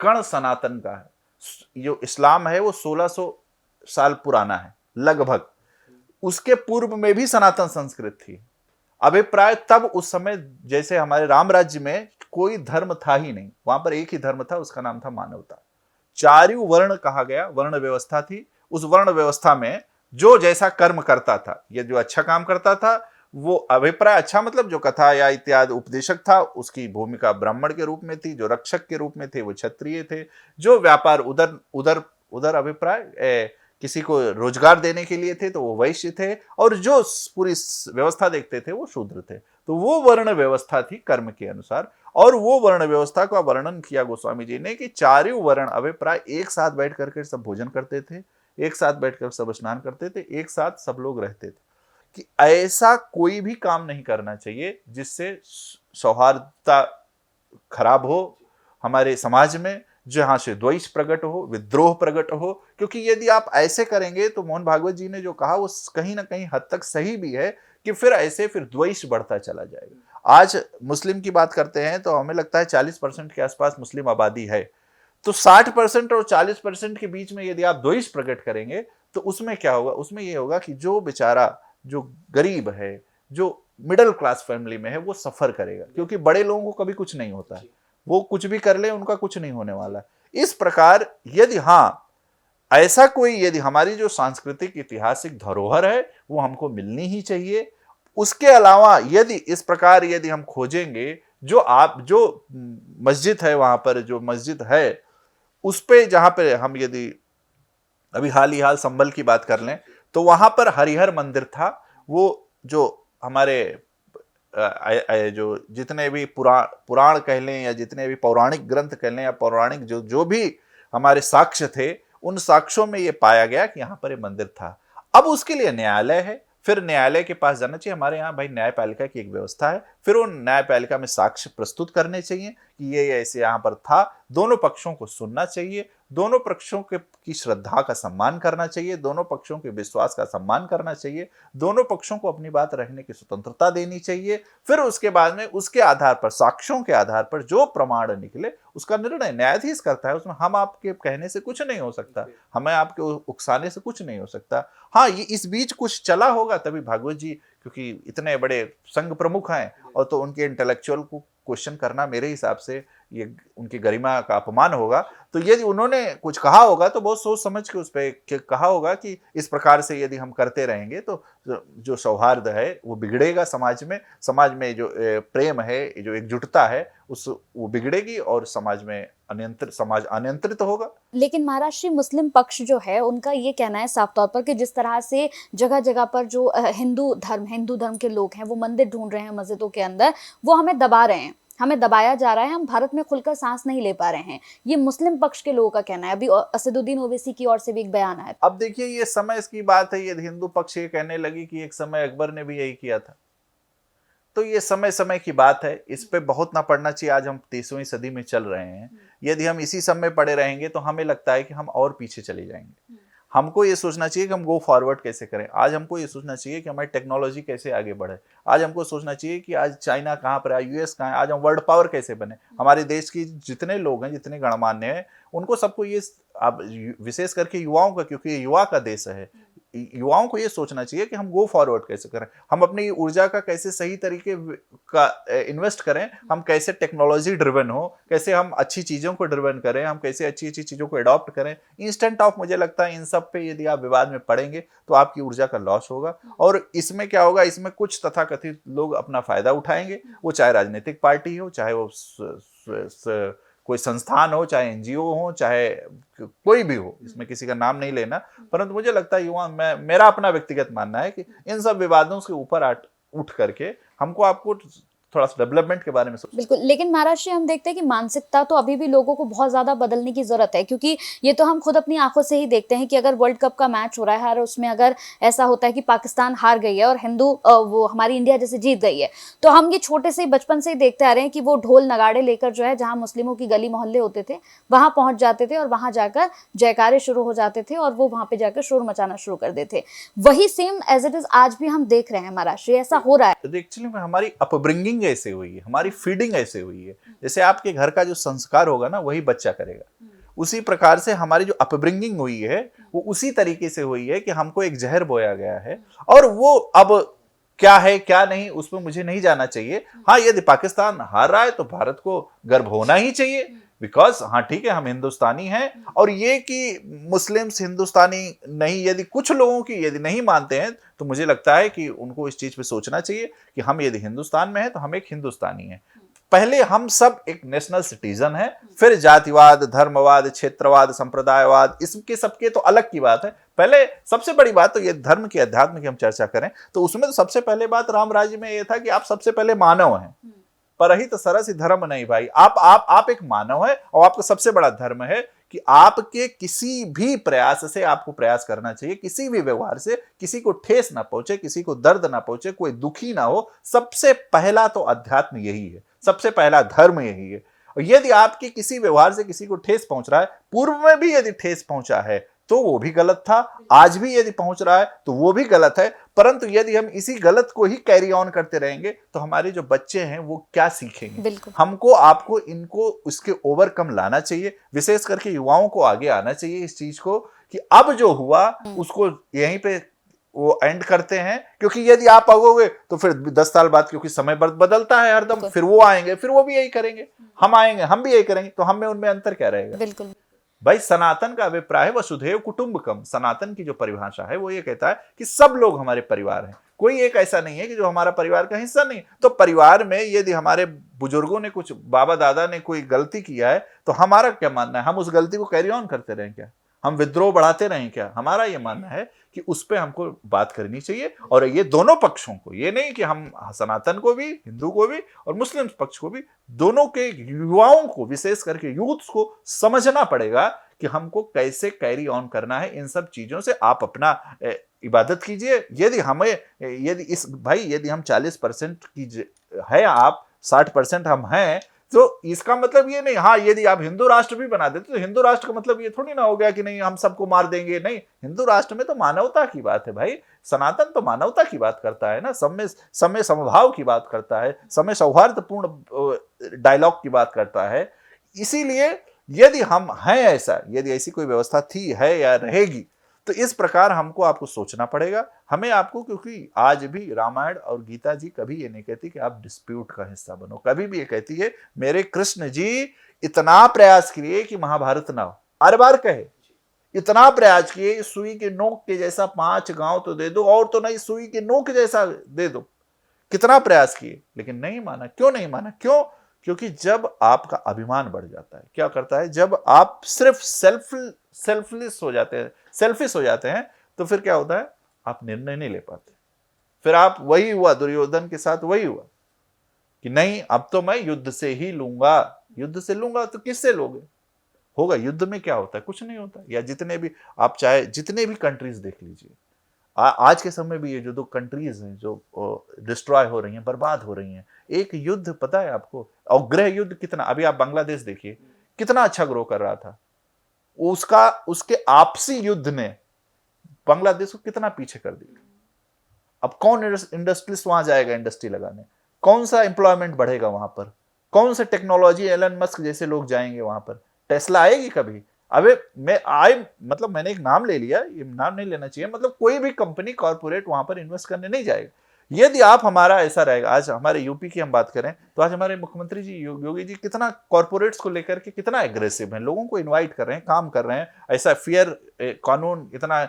कण सनातन का है। जो इस्लाम है वो 1600 साल पुराना है लगभग। उसके पूर्व में भी सनातन संस्कृत थी। अभिप्राय तब उस समय, जैसे हमारे राम राज्य में कोई धर्म था ही नहीं, वहां पर एक ही धर्म था, उसका नाम था मानवता। 4 वर्ण कहा गया, वर्ण व्यवस्था थी। उस वर्ण व्यवस्था में जो जैसा कर्म करता था, ये जो अच्छा काम करता था वो अभिप्राय, अच्छा मतलब जो कथा या इत्यादि उपदेशक था उसकी भूमिका ब्राह्मण के रूप में थी, जो रक्षक के रूप में थे वो क्षत्रिय थे, जो व्यापार उधर अभिप्राय किसी को रोजगार देने के लिए थे तो वो वैश्य थे, और जो पूरी व्यवस्था देखते थे वो शूद्र थे। तो वो वर्ण व्यवस्था थी कर्म के अनुसार। और वो वर्ण व्यवस्था का वर्णन किया गोस्वामी जी ने कि 4 वर्ण अभिप्राय एक साथ बैठ करके सब भोजन करते थे, एक साथ बैठकर सब स्नान करते थे, एक साथ सब लोग रहते थे। कि ऐसा कोई भी काम नहीं करना चाहिए जिससे सौहार्दता खराब हो हमारे समाज में, जहां से द्वेष प्रकट हो, विद्रोह प्रकट हो। क्योंकि यदि आप ऐसे करेंगे तो मोहन भागवत जी ने जो कहा वो कहीं ना कहीं हद तक सही भी है कि फिर ऐसे फिर द्वेष बढ़ता चला जाएगा। आज मुस्लिम की बात करते हैं तो हमें लगता है 40% के आसपास मुस्लिम आबादी है, तो 60% और 40% के बीच में यदि आप द्वेष प्रकट करेंगे तो उसमें क्या होगा? उसमें यह होगा कि जो बेचारा, जो गरीब है, जो मिडिल क्लास फैमिली में है, वो सफर करेगा। क्योंकि बड़े लोगों को कभी कुछ नहीं होता है, वो कुछ भी कर ले उनका कुछ नहीं होने वाला। इस प्रकार यदि ऐसा कोई, यदि हमारी जो सांस्कृतिक ऐतिहासिक धरोहर है वो हमको मिलनी ही चाहिए। उसके अलावा यदि इस प्रकार यदि हम खोजेंगे, जो मस्जिद है, वहां पर जो मस्जिद है उस पे, जहां पे हम यदि अभी हाल संभल की बात कर लें तो वहां पर हरिहर मंदिर था। वो जो हमारे जो जितने भी पुराण कह लें या जितने भी पौराणिक ग्रंथ कह लें या पौराणिक जो भी हमारे साक्ष्य थे, उन साक्ष्यों में ये पाया गया कि यहाँ पर ये मंदिर था। अब उसके लिए न्यायालय है, फिर न्यायालय के पास जाना चाहिए। हमारे यहाँ भाई न्यायपालिका की एक व्यवस्था है, फिर उन न्यायपालिका में साक्ष्य प्रस्तुत करने चाहिए कि ये ऐसे यहाँ पर था। दोनों पक्षों को सुनना चाहिए, दोनों पक्षों की श्रद्धा का सम्मान करना चाहिए, दोनों पक्षों के विश्वास का सम्मान करना चाहिए, दोनों पक्षों को अपनी बात रखने की स्वतंत्रता देनी चाहिए। फिर उसके बाद में उसके आधार पर, साक्ष्यों के आधार पर जो प्रमाण निकले उसका निर्णय न्यायाधीश करता है। उसमें हम आपके कहने से कुछ नहीं हो सकता, हमें आपके उकसाने से कुछ नहीं हो सकता। हाँ, ये इस बीच कुछ चला होगा तभी भागवत जी, क्योंकि इतने बड़े संघ प्रमुख हैं, और तो उनके इंटेलेक्चुअल को क्वेश्चन करना मेरे हिसाब से ये उनकी गरिमा का अपमान होगा। तो यदि उन्होंने कुछ कहा होगा तो बहुत सोच समझ के उस पर कहा होगा कि इस प्रकार से यदि हम करते रहेंगे तो जो सौहार्द है वो बिगड़ेगा समाज में जो प्रेम है, जो एकजुटता है वो बिगड़ेगी और समाज अनियंत्रित होगा। लेकिन महाराष्ट्र मुस्लिम पक्ष जो है उनका ये कहना है साफ तौर पर कि जिस तरह से जगह जगह पर जो हिंदू धर्म के लोग हैं वो मंदिर ढूंढ रहे हैं मस्जिदों के अंदर, वो हमें दबा रहे हैं, हमें दबाया जा रहा है, हम भारत में खुलकर सांस नहीं ले पा रहे हैं। ये मुस्लिम पक्ष के लोगों का कहना है। अभी असदुद्दीन ओवैसी की ओर से भी एक बयान आया। अब देखिए, ये समय की बात है, ये हिंदू पक्ष ये कहने लगी कि एक समय अकबर ने भी यही किया था, तो ये समय की बात है, इस पे बहुत ना पढ़ना चाहिए। आज हम 30वीं सदी में चल रहे हैं, यदि हम इसी समय पढ़े रहेंगे तो हमें लगता है कि हम और पीछे चले जाएंगे। हमको ये सोचना चाहिए कि हम गो फॉरवर्ड कैसे करें। आज हमको ये सोचना चाहिए कि हमारी टेक्नोलॉजी कैसे आगे बढ़े। आज हमको सोचना चाहिए कि आज चाइना कहाँ पर है, यूएस कहाँ है, आज हम वर्ल्ड पावर कैसे बने। हमारे देश की जितने लोग हैं, जितने गणमान्य हैं, उनको सबको ये, अब विशेष करके युवाओं का, क्योंकि ये युवा का देश है, युवाओं को ये सोचना चाहिए कि हम गो फॉरवर्ड कैसे करें, हम अपनी ऊर्जा का कैसे सही तरीके का इन्वेस्ट करें, हम कैसे टेक्नोलॉजी ड्रिवन हो, कैसे हम अच्छी चीज़ों को ड्रिवन करें, हम कैसे अच्छी चीज़ों को अडॉप्ट करें। इंस्टेंट ऑफ, मुझे लगता है इन सब पे यदि आप विवाद में पड़ेंगे तो आपकी ऊर्जा का लॉस होगा। और इसमें क्या होगा, इसमें कुछ तथाकथित लोग अपना फायदा उठाएंगे, वो चाहे राजनीतिक पार्टी हो, चाहे वो कोई संस्थान हो, चाहे एनजीओ हो, चाहे कोई भी हो, इसमें किसी का नाम नहीं लेना। परंतु मुझे लगता है मेरा अपना व्यक्तिगत मानना है कि इन सब विवादों के ऊपर उठ करके आपको थोड़ा सा डेवलपमेंट के बारे में सोचना। बिल्कुल, लेकिन महाराष्ट्र हम देखते हैं कि मानसिकता तो अभी भी लोगों को बहुत ज्यादा बदलने की जरूरत है, क्योंकि ये तो हम खुद अपनी आंखों से ही देखते हैं कि अगर वर्ल्ड कप का मैच हो रहा है और उसमें अगर ऐसा होता है कि पाकिस्तान हार गई है और वो हमारी इंडिया जैसे जीत गई है, तो हम ये छोटे से बचपन से ही देखते आ रहे हैं कि वो ढोल नगाड़े लेकर जो है, जहाँ मुस्लिमों की गली मोहल्ले होते थे वहां पहुंच जाते थे और वहां जाकर जयकारे शुरू हो जाते थे और वो वहां पे जाकर शोर मचाना शुरू कर देते। वही सेम एज इट इज आज भी हम देख रहे हैं महाराष्ट्र, ऐसा हो रहा है। एक्चुअली हमारी अपब्रिंगिंग ऐसे हुई है, हमारी फीडिंग ऐसे हुई है। जैसे आपके घर का जो संस्कार होगा ना, वही बच्चा करेगा। उसी प्रकार से हमारी जो अपब्रिंगिंग हुई है वो उसी तरीके से हुई है कि हमको एक जहर बोया गया है, और वो अब क्या है क्या नहीं उसमें मुझे नहीं जाना चाहिए। हाँ, यदि पाकिस्तान हार रहा है तो भारत को गर्व होना ही चाहिए, बिकॉज हाँ ठीक है, हम हिंदुस्तानी हैं। और ये कि मुस्लिम्स हिंदुस्तानी नहीं, यदि कुछ लोगों की यदि नहीं मानते हैं तो मुझे लगता है कि उनको इस चीज पे सोचना चाहिए कि हम यदि हिंदुस्तान में हैं तो हम एक हिंदुस्तानी हैं। पहले हम सब एक नेशनल सिटीजन है, फिर जातिवाद, धर्मवाद, क्षेत्रवाद, संप्रदायवाद, इसके सबके तो अलग की बात है। पहले सबसे बड़ी बात तो ये धर्म की, अध्यात्म की हम चर्चा करें तो उसमें तो सबसे पहले बात राम राज्य में ये था कि आप सबसे पहले मानव हैं, परहित सरस धर्म नहीं भाई। आप एक मानव है और आपका सबसे बड़ा धर्म है कि आपके किसी भी प्रयास से आपको प्रयास करना चाहिए, किसी भी व्यवहार से किसी को ठेस ना पहुंचे, किसी को दर्द ना पहुंचे, कोई दुखी ना हो। सबसे पहला तो अध्यात्म यही है, सबसे पहला धर्म यही है। और यदि आपके किसी व्यवहार से किसी को ठेस पहुंच रहा है, पूर्व में भी यदि ठेस पहुंचा है तो वो भी गलत था, आज भी यदि पहुंच रहा है तो वो भी गलत है। परंतु यदि हम इसी गलत को ही कैरी ऑन करते रहेंगे तो हमारे जो बच्चे हैं वो क्या सीखेंगे? हमको आपको इनको उसके ओवरकम लाना चाहिए, विशेष करके युवाओं को आगे आना चाहिए इस चीज को कि अब जो हुआ उसको यहीं पे वो एंड करते हैं। क्योंकि यदि आप आओगे तो फिर 10 साल बाद, क्योंकि समय बदलता है हरदम, फिर वो आएंगे, फिर वो भी यही करेंगे, हम आएंगे, हम भी यही करेंगे, तो हम में उनमें अंतर क्या रहेगा? बिल्कुल भाई, सनातन का अभिप्राय है वसुधैव कुटुंबकम। सनातन की जो परिभाषा है वो ये कहता है कि सब लोग हमारे परिवार हैं, कोई एक ऐसा नहीं है कि जो हमारा परिवार का हिस्सा नहीं। तो परिवार में यदि हमारे बुजुर्गों ने कुछ, बाबा दादा ने कोई गलती किया है तो हमारा क्या मानना है? हम उस गलती को कैरी ऑन करते रहें क्या? हम विद्रोह बढ़ाते रहें क्या? हमारा ये मानना है कि उस पर हमको बात करनी चाहिए। और ये दोनों पक्षों को, ये नहीं कि हम सनातन को भी, हिंदू को भी और मुस्लिम पक्ष को भी, दोनों के युवाओं को, विशेष करके यूथ को समझना पड़ेगा कि हमको कैसे कैरी ऑन करना है। इन सब चीजों से आप अपना इबादत कीजिए। यदि हम 40% की है, आप 60% हम हैं, तो इसका मतलब ये नहीं, हाँ यदि आप हिंदू राष्ट्र भी बना देते तो हिंदू राष्ट्र का मतलब ये थोड़ी ना हो गया कि नहीं हम सबको मार देंगे। नहीं, हिंदू राष्ट्र में तो मानवता की बात है भाई। सनातन तो मानवता की बात करता है ना, समय समभाव की बात करता है, समय सौहार्दपूर्ण डायलॉग की बात करता है। इसीलिए यदि हम हैं ऐसा, यदि ऐसी कोई व्यवस्था थी, है या रहेगी, तो इस प्रकार हमको आपको सोचना पड़ेगा। हमें आपको, क्योंकि आज भी रामायण और गीता जी कभी ये नहीं कहती कि आप डिस्प्यूट का हिस्सा बनो, कभी भी ये कहती है मेरे कृष्ण जी इतना प्रयास किए कि महाभारत ना हो। हर बार कहे इतना प्रयास किए, सुई के नोक के जैसा 5 गांव तो दे दो, और तो नहीं सुई के नोक जैसा दे दो। कितना प्रयास किए लेकिन नहीं माना। क्यों नहीं माना? क्यों? क्योंकि जब आपका अभिमान बढ़ जाता है, क्या करता है, जब आप सिर्फ सेल्फिश हो जाते हैं तो फिर क्या होता है, आप निर्णय नहीं ले पाते। फिर आप, वही हुआ दुर्योधन के साथ, वही हुआ कि नहीं अब तो मैं युद्ध से ही लूंगा। युद्ध से लूंगा तो किससे लोगे? होगा युद्ध में क्या होता है? कुछ नहीं होता। या जितने भी आप चाहे जितने भी कंट्रीज देख लीजिए, आज के समय भी ये जो 2 कंट्रीज हैं जो डिस्ट्रॉय हो रही हैं, बर्बाद हो रही हैं, एक युद्ध पता है आपको, और गृह युद्ध कितना, अभी आप बांग्लादेश देखिए कितना अच्छा ग्रो कर रहा था, उसके आपसी युद्ध ने बांग्लादेश को कितना पीछे कर दिया। अब कौन इंडस्ट्रियलिस्ट वहां जाएगा इंडस्ट्री लगाने? कौन सा एम्प्लॉयमेंट बढ़ेगा वहां पर? कौन से टेक्नोलॉजी, एलन मस्क जैसे लोग जाएंगे वहां पर? टेस्ला आएगी कभी? अबे मतलब मैंने एक नाम ले लिया, ये नाम नहीं लेना चाहिए, मतलब कोई भी कंपनी, कॉर्पोरेट वहां पर इन्वेस्ट करने नहीं जाएगा। यदि आप हमारा ऐसा रहेगा, आज हमारे यूपी की हम बात करें तो आज हमारे मुख्यमंत्री जी योगी जी कितना कॉर्पोरेट्स को लेकर के कितना एग्रेसिव हैं, लोगों को इनवाइट कर रहे हैं, काम कर रहे हैं। ऐसा फेयर कानून, इतना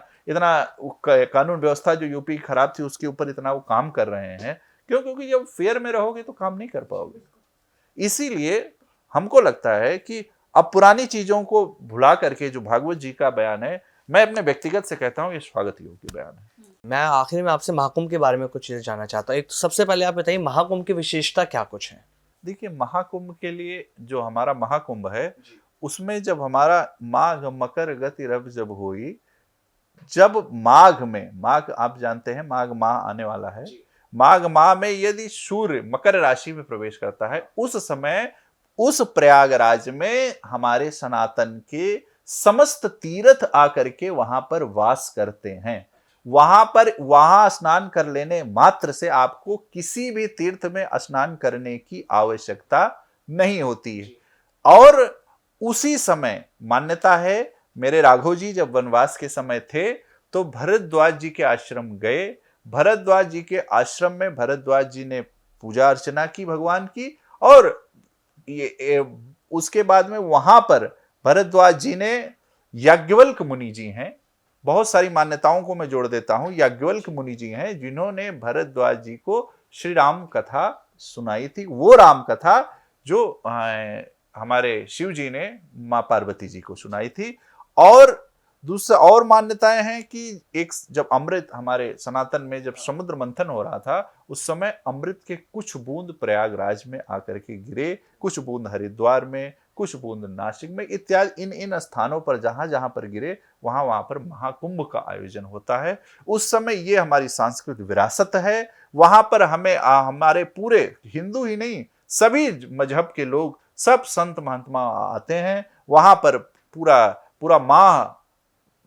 कानून व्यवस्था जो यूपी खराब थी उसके ऊपर इतना वो काम कर रहे हैं। क्यों? क्योंकि जब फेयर में रहोगे तो काम नहीं कर पाओगे। इसीलिए हमको लगता है कि अब पुरानी चीजों को भुला करके जो भागवत जी का बयान है, मैं अपने व्यक्तिगत से कहता हूँ ये स्वागत योग्य बयान है। मैं आखिर में आपसे महाकुंभ के बारे में कुछ चीज़ें जानना चाहता हूँ। एक तो सबसे पहले आप बताइए महाकुंभ की विशेषता क्या कुछ है? देखिए, महाकुंभ के लिए जो हमारा महाकुंभ है उसमें जब हमारा माघ मकर गति रव जब हुई, जब माघ आप जानते हैं माघ माह आने वाला है, माघ माह में यदि सूर्य मकर राशि में प्रवेश करता है, उस समय उस प्रयागराज में हमारे सनातन के समस्त तीर्थ आकर के वहां पर वास करते हैं। वहां स्नान कर लेने मात्र से आपको किसी भी तीर्थ में स्नान करने की आवश्यकता नहीं होती है। और उसी समय मान्यता है, मेरे राघव जी जब वनवास के समय थे तो भरद्वाज जी के आश्रम गए। भरद्वाज जी के आश्रम में भरद्वाज जी ने पूजा अर्चना की भगवान की, और उसके बाद में वहां पर भरद्वाज जी ने, याज्ञवल्क्य मुनि जी हैं, बहुत सारी मान्यताओं को मैं जोड़ देता हूं, याज्ञवल्क्य मुनि जी हैं जिन्होंने भरद्वाज जी को श्री राम कथा सुनाई थी। वो राम कथा जो हमारे शिव जी ने मां पार्वती जी को सुनाई थी। और दूसरा और मान्यताएं हैं कि एक जब अमृत हमारे सनातन में जब समुद्र मंथन हो रहा था, उस समय अमृत के कुछ बूंद प्रयागराज में आकर के गिरे, कुछ बूंद हरिद्वार में, कुछ बूंद नासिक में, इत्यादि इन स्थानों पर जहां पर गिरे वहां पर महाकुंभ का आयोजन होता है। उस समय ये हमारी सांस्कृतिक विरासत है। वहां पर हमें हमारे पूरे हिंदू ही नहीं, सभी मजहब के लोग, सब संत महात्मा आते हैं वहां पर, पूरा पूरा माह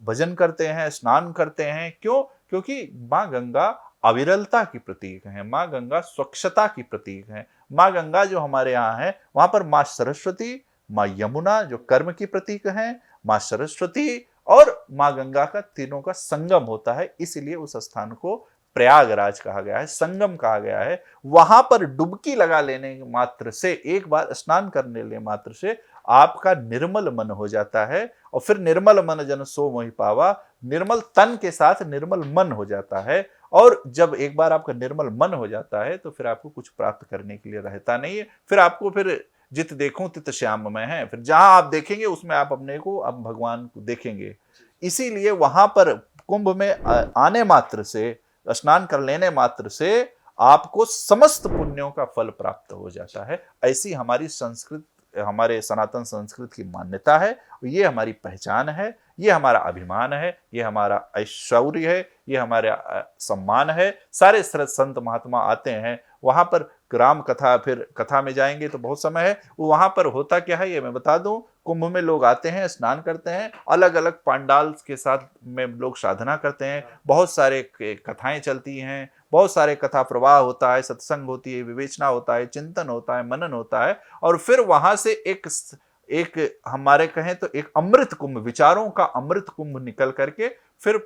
भजन करते हैं, स्नान करते हैं। क्यों? क्योंकि माँ गंगा अविरलता की प्रतीक है, माँ गंगा स्वच्छता की प्रतीक है। माँ गंगा जो हमारे यहाँ है, वहां पर माँ सरस्वती, माँ यमुना जो कर्म की प्रतीक है, माँ सरस्वती और माँ गंगा का तीनों का संगम होता है। इसलिए उस स्थान को प्रयागराज कहा गया है, संगम कहा गया है। वहां पर डुबकी लगा लेने मात्र से, एक बार स्नान करने ले मात्र से आपका निर्मल मन हो जाता है। और फिर निर्मल मन जन सो मोहि पावा, निर्मल तन के साथ निर्मल मन हो जाता है। और जब एक बार आपका निर्मल मन हो जाता है तो फिर आपको कुछ प्राप्त करने के लिए रहता नहीं है। फिर आपको फिर जित देखूं तित श्याम में है, फिर जहां आप देखेंगे उसमें आप अपने को, अब भगवान को देखेंगे। इसीलिए वहां पर कुंभ में आने मात्र से, स्नान कर लेने मात्र से आपको समस्त पुण्यों का फल प्राप्त हो जाता है। ऐसी हमारी संस्कृत, हमारे सनातन संस्कृत की मान्यता है। ये हमारी पहचान है, ये हमारा अभिमान है, ये हमारा ऐश्वर्य है, ये हमारा सम्मान है। सारे संत महात्मा आते हैं वहां पर। राम कथा, फिर कथा में जाएंगे तो बहुत समय है। वहां पर होता क्या है ये मैं बता दूं। कुंभ में लोग आते हैं, स्नान करते हैं, अलग अलग पंडाल के साथ में लोग साधना करते हैं, बहुत सारे कथाएं चलती हैं, बहुत सारे कथा प्रवाह होता है, सत्संग होती है, विवेचना होता है, चिंतन होता है, मनन होता है। और फिर वहां से एक हमारे कहें तो एक अमृत कुंभ, विचारों का अमृत कुंभ निकल करके फिर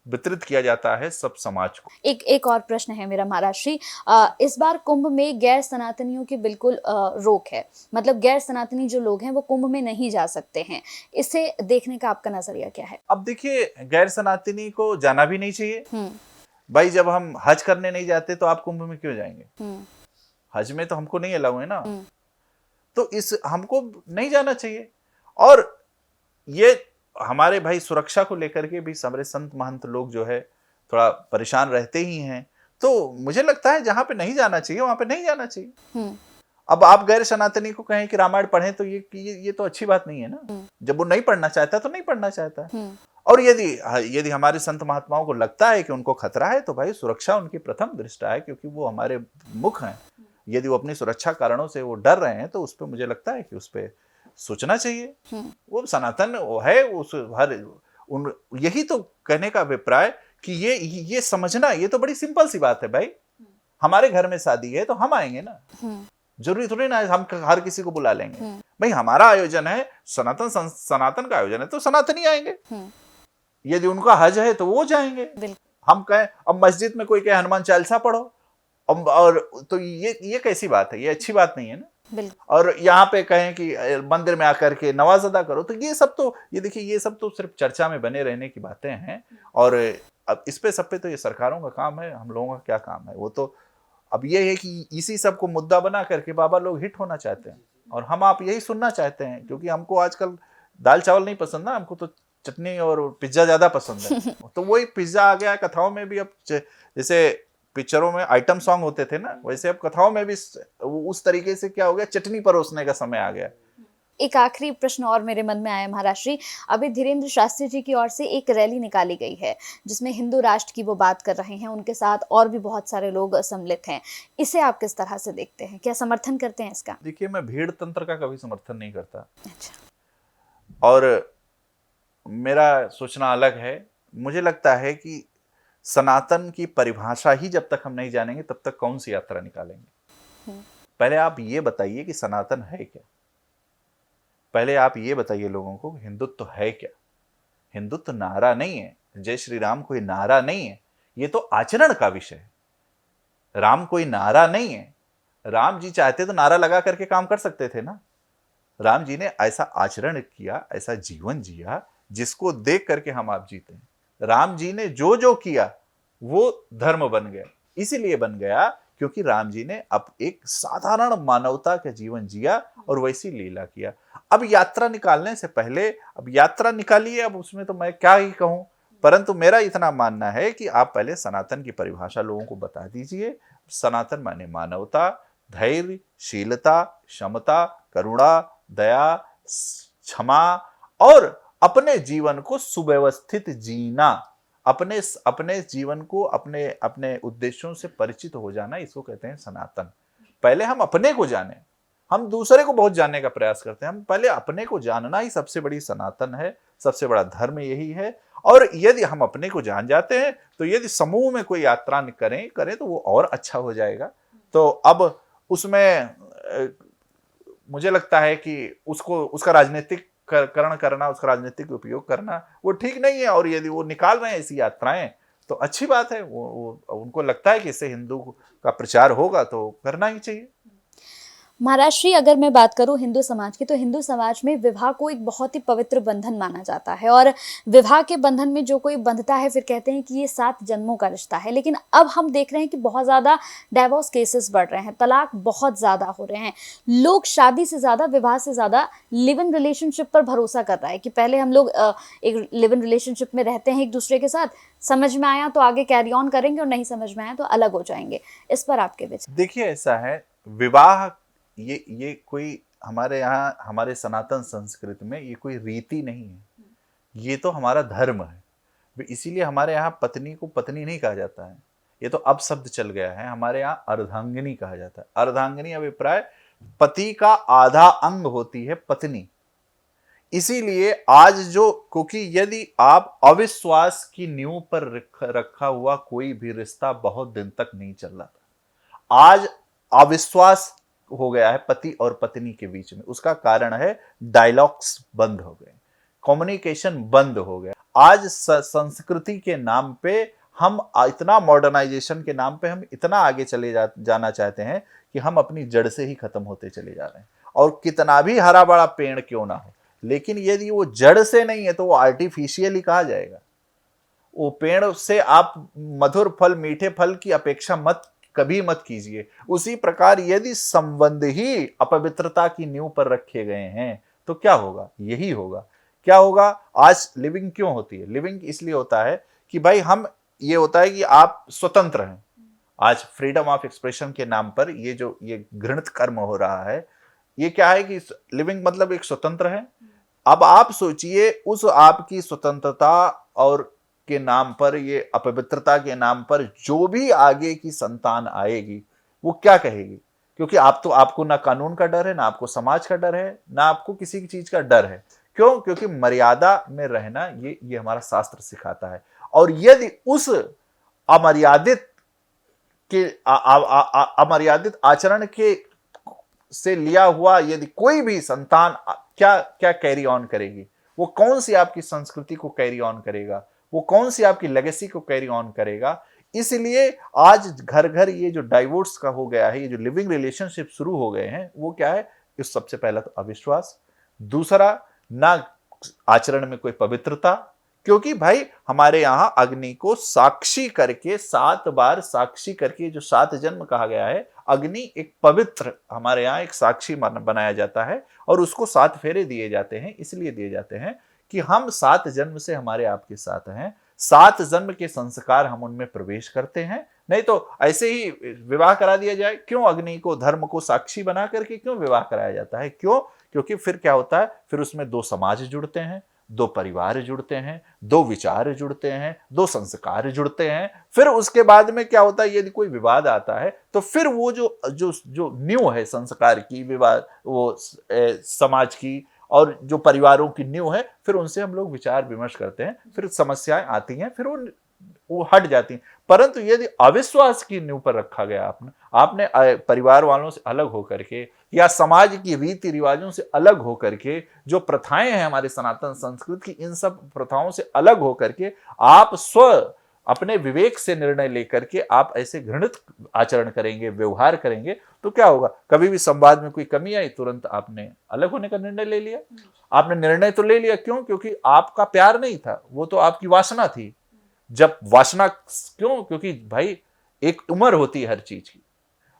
वितरित किया जाता है सब समाज को। एक और प्रश्न है मेरा महाराष्ट्री। इस बार कुंभ में गैर सनातनियों की बिल्कुल रोक है, मतलब गैर सनातनी जो लोग हैं वो कुंभ में नहीं जा सकते हैं। इसे देखने का आपका नजरिया क्या है? अब देखिए, गैर सनातनी को जाना भी नहीं चाहिए भाई। जब हम हज करने नहीं जाते तो आप कुंभ में क्यों जाएंगे? हज में तो हमको नहीं अलाउ है ना, तो इस हमको नहीं जाना चाहिए। और ये हमारे भाई सुरक्षा को लेकर के भी हमारे संत महंत लोग जो है थोड़ा परेशान रहते ही हैं। तो मुझे लगता है जहां पे नहीं जाना चाहिए वहां पे नहीं जाना चाहिए। अब आप गैर सनातनी को कहें कि रामायण पढ़ें तो ये तो अच्छी बात नहीं है ना। जब वो नहीं पढ़ना चाहता तो नहीं पढ़ना चाहता। और यदि हमारे संत महात्माओं को लगता है कि उनको खतरा है तो भाई सुरक्षा उनकी प्रथम दृष्टा है, क्योंकि वो हमारे मुख हैं। यदि वो अपनी सुरक्षा कारणों से वो डर रहे हैं तो उस पर मुझे लगता है कि उस पर सोचना चाहिए। वो सनातन वो है, उस यही तो कहने का अभिप्राय कि ये समझना, ये तो बड़ी सिंपल सी बात है भाई। हमारे घर में शादी है तो हम आएंगे ना, जरूरी थोड़ी ना हम हर किसी को बुला लेंगे। भाई हमारा आयोजन है, सनातन का आयोजन है तो सनातनी आएंगे। यदि उनका हज है तो वो जाएंगे। हम कहें अब मस्जिद में कोई कहे हनुमान चालीसा पढ़ो, और तो ये कैसी बात है? ये अच्छी बात नहीं है ना। और यहाँ पे कहें कि मंदिर में आकर के नवाज अदा करो, तो ये सब तो, ये देखिए, ये सब तो सिर्फ चर्चा में बने रहने की बातें हैं। और अब इस पे सब पे तो ये सरकारों का काम है, हम लोगों का क्या काम है? वो तो अब ये है कि इसी सब को मुद्दा बना करके बाबा लोग हिट होना चाहते हैं, और हम आप यही सुनना चाहते हैं। क्योंकि हमको आजकल दाल चावल नहीं पसंद ना, हमको तो चटनी और पिज्जा ज्यादा पसंद है। तो वही पिज्जा आ गया कथाओं में भी। अब जैसे पिक्चरों में आइटम सॉन्ग होते थे ना, वैसे अब कथाओं में भी उस तरीके से क्या हो गया, चटनी परोसने का समय आ गया। एक आखिरी प्रश्न और मेरे मन में आया महाराष्ट्री। अभी धीरेन्द्र शास्त्री जी की ओर से एक रैली निकाली गई है जिसमें हिंदू राष्ट्र की वो बात कर रहे हैं, उनके साथ और भी बहुत सारे लोग सम्मिलित हैं। इसे आप किस तरह से देखते हैं, क्या समर्थन करते हैं इसका? देखिए, मैं भीड़ तंत्र का कभी समर्थन नहीं करता। अच्छा। और मेरा सोचना अलग है। मुझे लगता है कि सनातन की परिभाषा ही जब तक हम नहीं जानेंगे तब तक कौन सी यात्रा निकालेंगे। पहले आप ये बताइए कि सनातन है क्या। पहले आप ये बताइए लोगों को, हिंदुत्व है क्या। हिंदुत्व नारा नहीं है, जय श्री राम कोई नारा नहीं है, ये तो आचरण का विषय है। राम कोई नारा नहीं है। राम जी चाहते तो नारा लगा करके काम कर सकते थे ना। राम जी ने ऐसा आचरण किया, ऐसा जीवन जिया जिसको देख करके हम आप जीते हैं। राम जी ने जो जो किया वो धर्म बन गया। इसीलिए बन गया क्योंकि राम जी ने अब एक साधारण मानवता का जीवन जिया और वैसी लीला किया। अब यात्रा निकालने से पहले, अब यात्रा निकालिए, अब उसमें तो मैं क्या ही कहूं, परंतु मेरा इतना मानना है कि आप पहले सनातन की परिभाषा लोगों को बता दीजिए। सनातन माने मानवता, धैर्य, शीलता, क्षमता, करुणा, दया, क्षमा और अपने जीवन को सुव्यवस्थित जीना, अपने जीवन को अपने उद्देश्यों से परिचित हो जाना, इसको कहते हैं सनातन। पहले हम अपने को जाने, हम दूसरे को बहुत जानने का प्रयास करते हैं। हम पहले अपने को जानना ही सबसे बड़ी सनातन है, सबसे बड़ा धर्म यही है। और यदि हम अपने को जान जाते हैं तो यदि समूह में कोई यात्रा करें तो वो और अच्छा हो जाएगा। तो अब उसमें मुझे लगता है कि उसका राजनीतिक करण करना, उसका राजनीतिक उपयोग करना वो ठीक नहीं है। और यदि वो निकाल रहे हैं ऐसी यात्राएं तो अच्छी बात है। वो उनको लगता है कि इससे हिंदू का प्रचार होगा तो करना ही चाहिए। महाराज श्री, अगर मैं बात करूं हिंदू समाज की, तो हिंदू समाज में विवाह को एक बहुत ही पवित्र बंधन माना जाता है। और विवाह के बंधन में जो कोई बंधता है, फिर कहते हैं कि ये 7 जन्मों का रिश्ता है। लेकिन अब हम देख रहे हैं कि बहुत ज़्यादा डाइवोर्स केसेस बढ़ रहे हैं, तलाक बहुत ज़्यादा हो रहे हैं। लोग शादी से ज़्यादा, विवाह से ज़्यादा लिव इन रिलेशनशिप पर भरोसा कर रहा है कि पहले हम लोग एक लिव इन रिलेशनशिप में रहते हैं एक दूसरे के साथ, समझ में आया तो आगे कैरी ऑन करेंगे और नहीं समझ में आया तो अलग हो जाएंगे। इस पर आपके विचार? देखिए, ऐसा है, विवाह ये कोई हमारे यहाँ, हमारे सनातन संस्कृति में ये कोई रीति नहीं है, ये तो हमारा धर्म है। इसीलिए हमारे यहाँ पत्नी को पत्नी नहीं कहा जाता है, ये तो अब शब्द चल गया है। हमारे यहाँ अर्धांगिनी कहा जाता है। अर्धांगिनी अभिप्राय पति का आधा अंग होती है पत्नी। इसीलिए आज क्योंकि यदि आप अविश्वास की नींव पर रखा हुआ कोई भी रिश्ता बहुत दिन तक नहीं चल रहा था, आज अविश्वास हो गया है पति और पत्नी के बीच में। उसका कारण है डायलॉग्स बंद हो गए, कम्युनिकेशन बंद हो गया। आज संस्कृति के नाम पे हम इतना, मॉडर्नाइजेशन के नाम पे हम इतना आगे चले जाना चाहते हैं कि हम अपनी जड़ से ही खत्म होते चले जा रहे हैं। और कितना भी हरा भरा पेड़ क्यों ना हो, लेकिन यदि वो जड़ से नहीं है तो वो आर्टिफिशियल ही कहा जाएगा। वो पेड़ से आप मधुर फल, मीठे फल की अपेक्षा कभी मत कीजिए। उसी प्रकार यदि संबंध ही अपवित्रता की नींव पर रखे गए हैं तो क्या होगा? यही होगा। क्या होगा? आज लिविंग क्यों होती है? लिविंग इसलिए होता है कि भाई ये होता है कि आप स्वतंत्र हैं। आज फ्रीडम ऑफ एक्सप्रेशन के नाम पर ये घृणित कर्म हो रहा है। ये क्या है कि लिविंग मतलब एक स्वतंत्र है। अब आप सोचिए, उस आपकी स्वतंत्रता और के नाम पर, ये अपवित्रता के नाम पर जो भी आगे की संतान आएगी वो क्या कहेगी? क्योंकि आपको ना कानून का डर है, ना आपको समाज का डर है, ना आपको किसी की चीज का डर है। क्यों? क्योंकि मर्यादा में रहना ये हमारा शास्त्र सिखाता है। और यदि उस अमर्यादित आचरण के से लिया हुआ यदि कोई भी संतान क्या कैरी ऑन करेगी? वो कौन सी आपकी संस्कृति को कैरी ऑन करेगा? वो कौन सी आपकी लेगेसी को कैरी ऑन करेगा? इसलिए आज घर घर ये जो डाइवोर्स का हो गया है, ये जो लिविंग रिलेशनशिप शुरू हो गए हैं, वो क्या है? इस सबसे पहला तो अविश्वास, दूसरा ना आचरण में कोई पवित्रता। क्योंकि भाई हमारे यहां अग्नि को साक्षी करके 7 बार साक्षी करके, जो 7 जन्म कहा गया है, अग्नि एक पवित्र, हमारे यहाँ एक साक्षी बनाया जाता है। और उसको 7 फेरे दिए जाते हैं, इसलिए दिए जाते हैं कि हम 7 जन्म से हमारे आपके साथ हैं, 7 जन्म के संस्कार हम उनमें प्रवेश करते हैं। नहीं तो ऐसे ही विवाह करा दिया जाए। क्यों अग्नि को, धर्म को साक्षी बना करके क्यों विवाह कराया जाता है? क्यों? क्योंकि फिर क्या होता है, फिर उसमें 2 समाज जुड़ते हैं, 2 परिवार जुड़ते हैं, 2 विचार जुड़ते हैं, 2 संस्कार जुड़ते हैं। फिर उसके बाद में क्या होता है, यदि कोई विवाद आता है तो फिर वो जो नींव है संस्कार की, विवाद, वो समाज की और जो परिवारों की नींव है, फिर उनसे हम लोग विचार विमर्श करते हैं, फिर समस्याएं आती हैं, फिर वो हट जाती हैं। परंतु यदि अविश्वास की नींव पर रखा गया, आपने परिवार वालों से अलग होकर के या समाज की रीति रिवाजों से अलग होकर के, जो प्रथाएं हैं हमारे सनातन संस्कृति की, इन सब प्रथाओं से अलग होकर के आप अपने विवेक से निर्णय लेकर के आप ऐसे घृणित आचरण करेंगे, व्यवहार करेंगे, तो क्या होगा? कभी भी संवाद में कोई कमी आई, तुरंत आपने अलग होने का निर्णय ले लिया। आपने निर्णय तो ले लिया, क्यों? क्योंकि आपका प्यार नहीं था, वो तो आपकी वासना थी। जब वासना, क्यों? क्योंकि भाई एक उम्र होती है हर चीज की।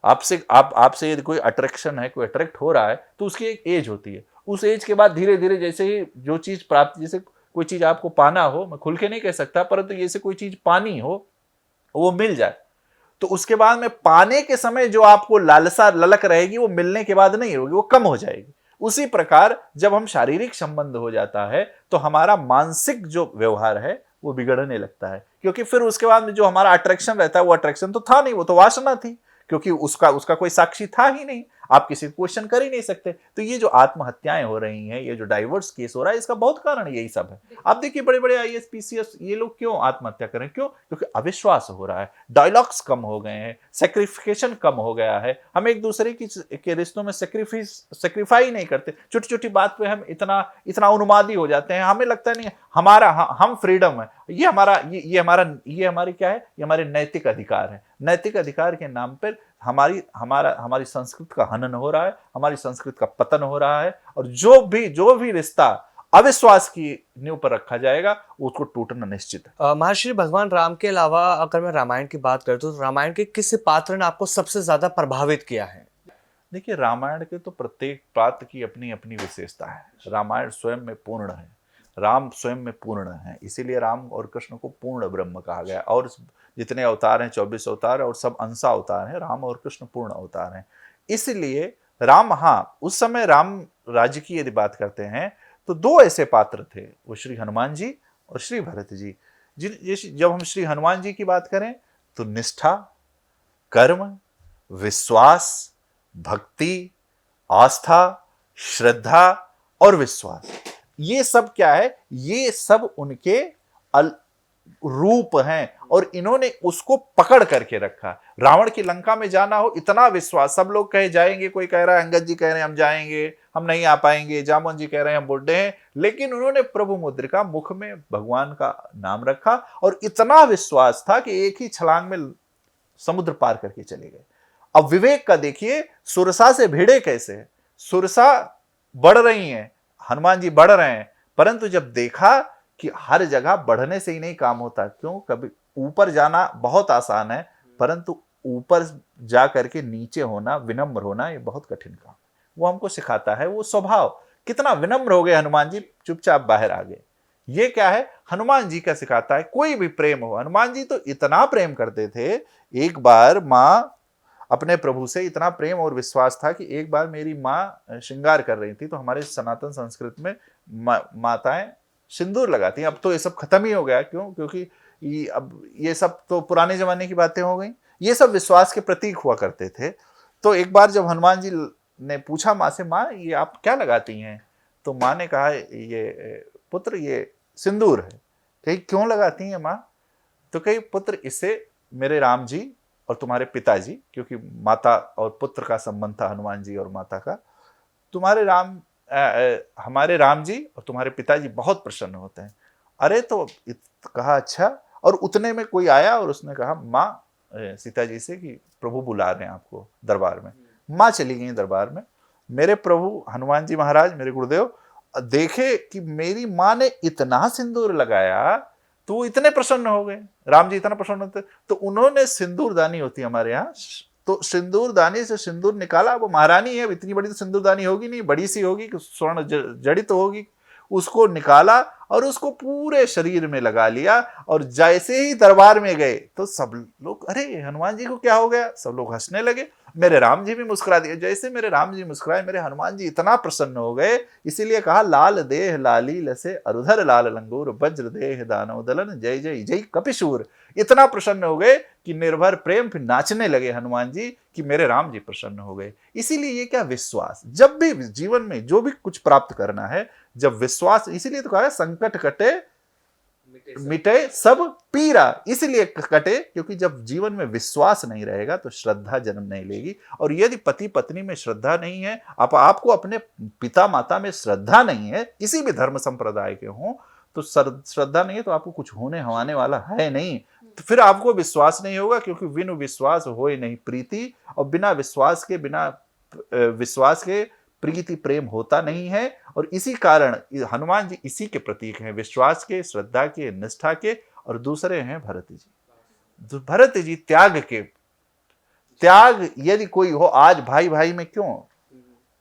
आपसे यदि कोई अट्रैक्शन है, कोई अट्रैक्ट हो रहा है, तो उसकी एक एज होती है। उस एज के बाद धीरे धीरे जैसे ही जो चीज प्राप्त, जैसे कोई चीज आपको पाना हो, मैं खुल के नहीं कह सकता, परंतु जैसे कोई चीज पानी हो, वो मिल जाए, तो उसके बाद में पाने के समय जो आपको लालसा ललक रहेगी, वो मिलने के बाद नहीं होगी, वो कम हो जाएगी। उसी प्रकार जब हम शारीरिक संबंध हो जाता है तो हमारा मानसिक जो व्यवहार है वो बिगड़ने लगता है। क्योंकि फिर उसके बाद में जो हमारा अट्रैक्शन रहता है, वो अट्रैक्शन तो था नहीं, वो तो वासना थी, क्योंकि उसका कोई साक्षी था ही नहीं। आप किसी को क्वेश्चन कर ही नहीं सकते। तो ये जो आत्महत्याएं हो रही हैं, ये जो डाइवर्स केस हो रहा है, इसका बहुत कारण यही सब है। आप देखिए बड़े बड़े IAS PCS ये लोग क्यों आत्महत्या करें, क्यों? क्योंकि अविश्वास हो रहा है, डायलॉग्स कम हो गए हैं, सेक्रिफिकेशन कम हो गया है, हम एक दूसरे के रिश्तों में सेक्रीफाई नहीं करते, छोटी छोटी बात पे हम इतना उन्मादी हो जाते हैं, हमें लगता नहीं हमारा हम फ्रीडम है, ये हमारी क्या है, ये हमारे नैतिक अधिकार है। नैतिक अधिकार के नाम पर हमारी संस्कृति का हनन हो रहा है, हमारी संस्कृति का पतन हो रहा है, और जो भी रिश्ता अविश्वास की नींव पर रखा जाएगा उसको टूटना निश्चित है। महर्षि भगवान राम के अलावा अगर मैं रामायण की बात करता हूँ तो रामायण के किस पात्र ने आपको सबसे ज्यादा प्रभावित किया है? देखिए, रामायण के तो प्रत्येक पात्र की अपनी अपनी विशेषता है। रामायण स्वयं में पूर्ण है, राम स्वयं में पूर्ण है, इसीलिए राम और कृष्ण को पूर्ण ब्रह्म कहा गया। और जितने अवतार हैं 24 अवतार और सब अंशा अवतार हैं, राम और कृष्ण पूर्ण अवतार हैं। इसलिए राम, हाँ, उस समय राम राज्य की यदि बात करते हैं तो दो ऐसे पात्र थे, वो श्री हनुमान जी और श्री भरत जी। जब हम श्री हनुमान जी की बात करें तो निष्ठा, कर्म, विश्वास, भक्ति, आस्था, श्रद्धा और विश्वास, ये सब क्या है, ये सब उनके रूप हैं, और इन्होंने उसको पकड़ करके रखा। रावण की लंका में जाना हो, इतना विश्वास, सब लोग कहे जाएंगे, कोई कह रहा है, अंगद जी कह रहे हैं हम जाएंगे, हम नहीं आ पाएंगे, जामोन जी कह रहे हैं हम बूढ़े हैं, लेकिन उन्होंने प्रभु मुद्रिका मुख में भगवान का नाम रखा, और इतना विश्वास था कि एक ही छलांग में समुद्र पार करके चले गए। अब विवेक का देखिए, सुरसा से भिड़े कैसे, सुरसा बढ़ रही है, हनुमान जी बढ़ रहे हैं, परंतु जब देखा कि हर जगह बढ़ने से ही नहीं काम होता, क्यों, कभी ऊपर जाना बहुत आसान है, परंतु ऊपर जा करके नीचे होना, विनम्र होना, ये बहुत कठिन काम। वो हमको सिखाता है वो स्वभाव। कितना विनम्र हो गए हनुमान जी, चुपचाप बाहर आ गए। ये क्या है, हनुमान जी का सिखाता है। कोई भी प्रेम हो, हनुमान जी तो इतना प्रेम करते थे। एक बार माँ अपने प्रभु से इतना प्रेम और विश्वास था कि एक बार मेरी माँ श्रृंगार कर रही थी, तो हमारे सनातन संस्कृत में माताएं सिंदूर लगाती हैं। अब तो ये सब खत्म ही हो गया, क्यों, क्योंकि अब ये सब तो पुराने जमाने की बातें हो गई। ये सब विश्वास के प्रतीक हुआ करते थे। तो एक बार जब हनुमान जी ने पूछा माँ से, माँ ये आप क्या लगाती हैं, तो माँ ने कहा, ये पुत्र ये सिंदूर है। कही क्यों लगाती हैं माँ, तो कही पुत्र इससे मेरे राम जी और तुम्हारे पिताजी, क्योंकि माता और पुत्र का संबंध था हनुमान जी और माता का, हमारे राम जी और तुम्हारे पिताजी बहुत प्रसन्न होते हैं। अरे तो कहा अच्छा। और उतने में कोई आया और उसने कहा माँ सीता जी से कि प्रभु बुला रहे हैं आपको दरबार में। माँ चली गई दरबार में। मेरे प्रभु हनुमान जी महाराज, मेरे गुरुदेव, देखे कि मेरी माँ ने इतना सिंदूर लगाया तो वो इतने प्रसन्न हो गए, राम जी इतना प्रसन्न होते, तो उन्होंने सिंदूरदानी होती है हमारे यहाँ, तो सिंदूरदानी से सिंदूर निकाला। वो महारानी है, इतनी बड़ी तो सिंदूरदानी होगी नहीं, बड़ी सी होगी, स्वर्ण जड़ित तो होगी, उसको निकाला और उसको पूरे शरीर में लगा लिया। और जैसे ही दरबार में गए तो सब लोग, अरे हनुमान जी को क्या हो गया, सब लोग हंसने लगे। मेरे राम जी भी मुस्कुरा दिए। जैसे मेरे राम जी मुस्कुराए, मेरे हनुमान जी इतना प्रसन्न हो गए। इसीलिए कहा, लाल देह लाली लसे अरुधर लाल लंगूर, वज्र देह दानव दलन, जय जय जय कपिशूर। इतना प्रसन्न हो गए कि निर्भर प्रेम, फिर नाचने लगे हनुमान जी कि मेरे राम जी प्रसन्न हो गए। इसीलिए ये क्या, विश्वास। जब भी जीवन में जो भी कुछ प्राप्त करना है, जब विश्वास, इसीलिए तो कहा है संकट कटे मिटे सब पीरा। इसलिए कटे क्योंकि जब जीवन में विश्वास नहीं रहेगा तो श्रद्धा जन्म नहीं लेगी। और यदि पति पत्नी में श्रद्धा नहीं है, आपको अपने पिता माता में श्रद्धा नहीं है, किसी भी धर्म संप्रदाय के हों, तो श्रद्धा नहीं है तो आपको कुछ होने हवाने वाला है नहीं। तो फिर आपको विश्वास नहीं होगा, क्योंकि बिनु विश्वास होए नहीं प्रीति, और बिना विश्वास के प्रीति प्रेम होता नहीं है। और इसी कारण हनुमान जी इसी के प्रतीक हैं, विश्वास के, श्रद्धा के, निष्ठा के। और दूसरे हैं भरत जी। भरत जी त्याग के, त्याग यदि कोई हो, आज भाई भाई में क्यों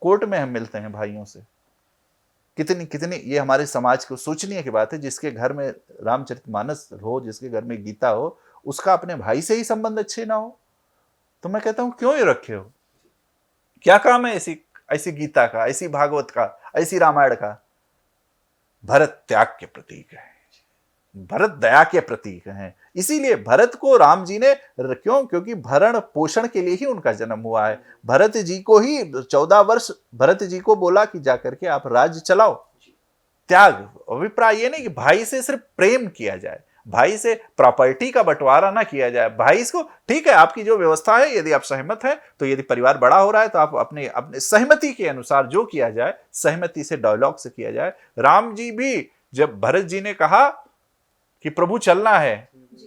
कोर्ट में हम मिलते हैं भाइयों से, कितनी ये हमारे समाज को सोचनीय की बात है। जिसके घर में रामचरितमानस हो, जिसके घर में गीता हो, उसका अपने भाई से ही संबंध अच्छे ना हो, तो मैं कहता हूं क्यों ये रखे हो, क्या काम है ऐसी गीता का, ऐसी भागवत का, ऐसी रामायण का। भरत त्याग के प्रतीक है। भरत दया के प्रतीक हैं। इसीलिए भरत को राम जी ने क्यों, क्योंकि भरण पोषण के लिए ही उनका जन्म हुआ है। भरत जी को ही 14 वर्ष भरत जी को बोला कि जाकर के आप राज्य चलाओ। त्याग, अभिप्राय ये नहीं कि भाई से सिर्फ प्रेम किया जाए, भाई से प्रॉपर्टी का बंटवारा ना किया जाए। भाई इसको ठीक है, आपकी जो व्यवस्था है, यदि आप सहमत हैं तो यदि परिवार बड़ा हो रहा है तो आप अपने अपने सहमति के अनुसार जो किया जाए, सहमति से, डायलॉग से किया जाए। राम जी भी जब भरत जी ने कहा कि प्रभु चलना है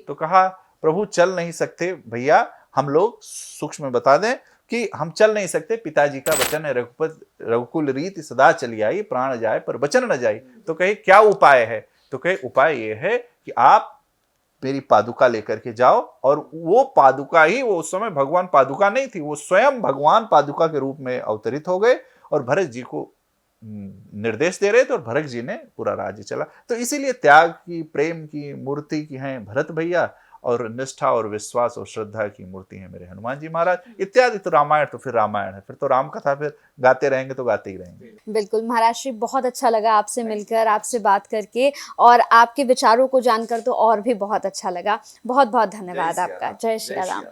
तो कहा प्रभु चल नहीं सकते भैया, हम लोग सूक्ष्म बता दें कि हम चल नहीं सकते, पिताजी का वचन है, रघुकुल रीति सदा चली आई, प्राण जाए पर वचन न जाए। तो कहे क्या उपाय है? तो कहे उपाय ये है कि आप मेरी पादुका लेकर के जाओ। और वो पादुका ही, वो उस समय भगवान पादुका नहीं थी, वो स्वयं भगवान पादुका के रूप में अवतरित हो गए और भरत जी को निर्देश दे रहे थे और भरत जी ने पूरा राज्य चला। तो इसीलिए त्याग की, प्रेम की मूर्ति की हैं भरत भैया, और निष्ठा और विश्वास और श्रद्धा की मूर्ति है मेरे हनुमान जी महाराज। इत्यादि तो रामायण, तो फिर रामायण है, फिर तो राम कथा फिर गाते रहेंगे तो गाते ही रहेंगे। बिल्कुल महाराज श्री, बहुत अच्छा लगा आपसे मिलकर, आपसे बात करके, और आपके विचारों को जानकर तो और भी बहुत अच्छा लगा। बहुत बहुत धन्यवाद आपका। जय श्री राम।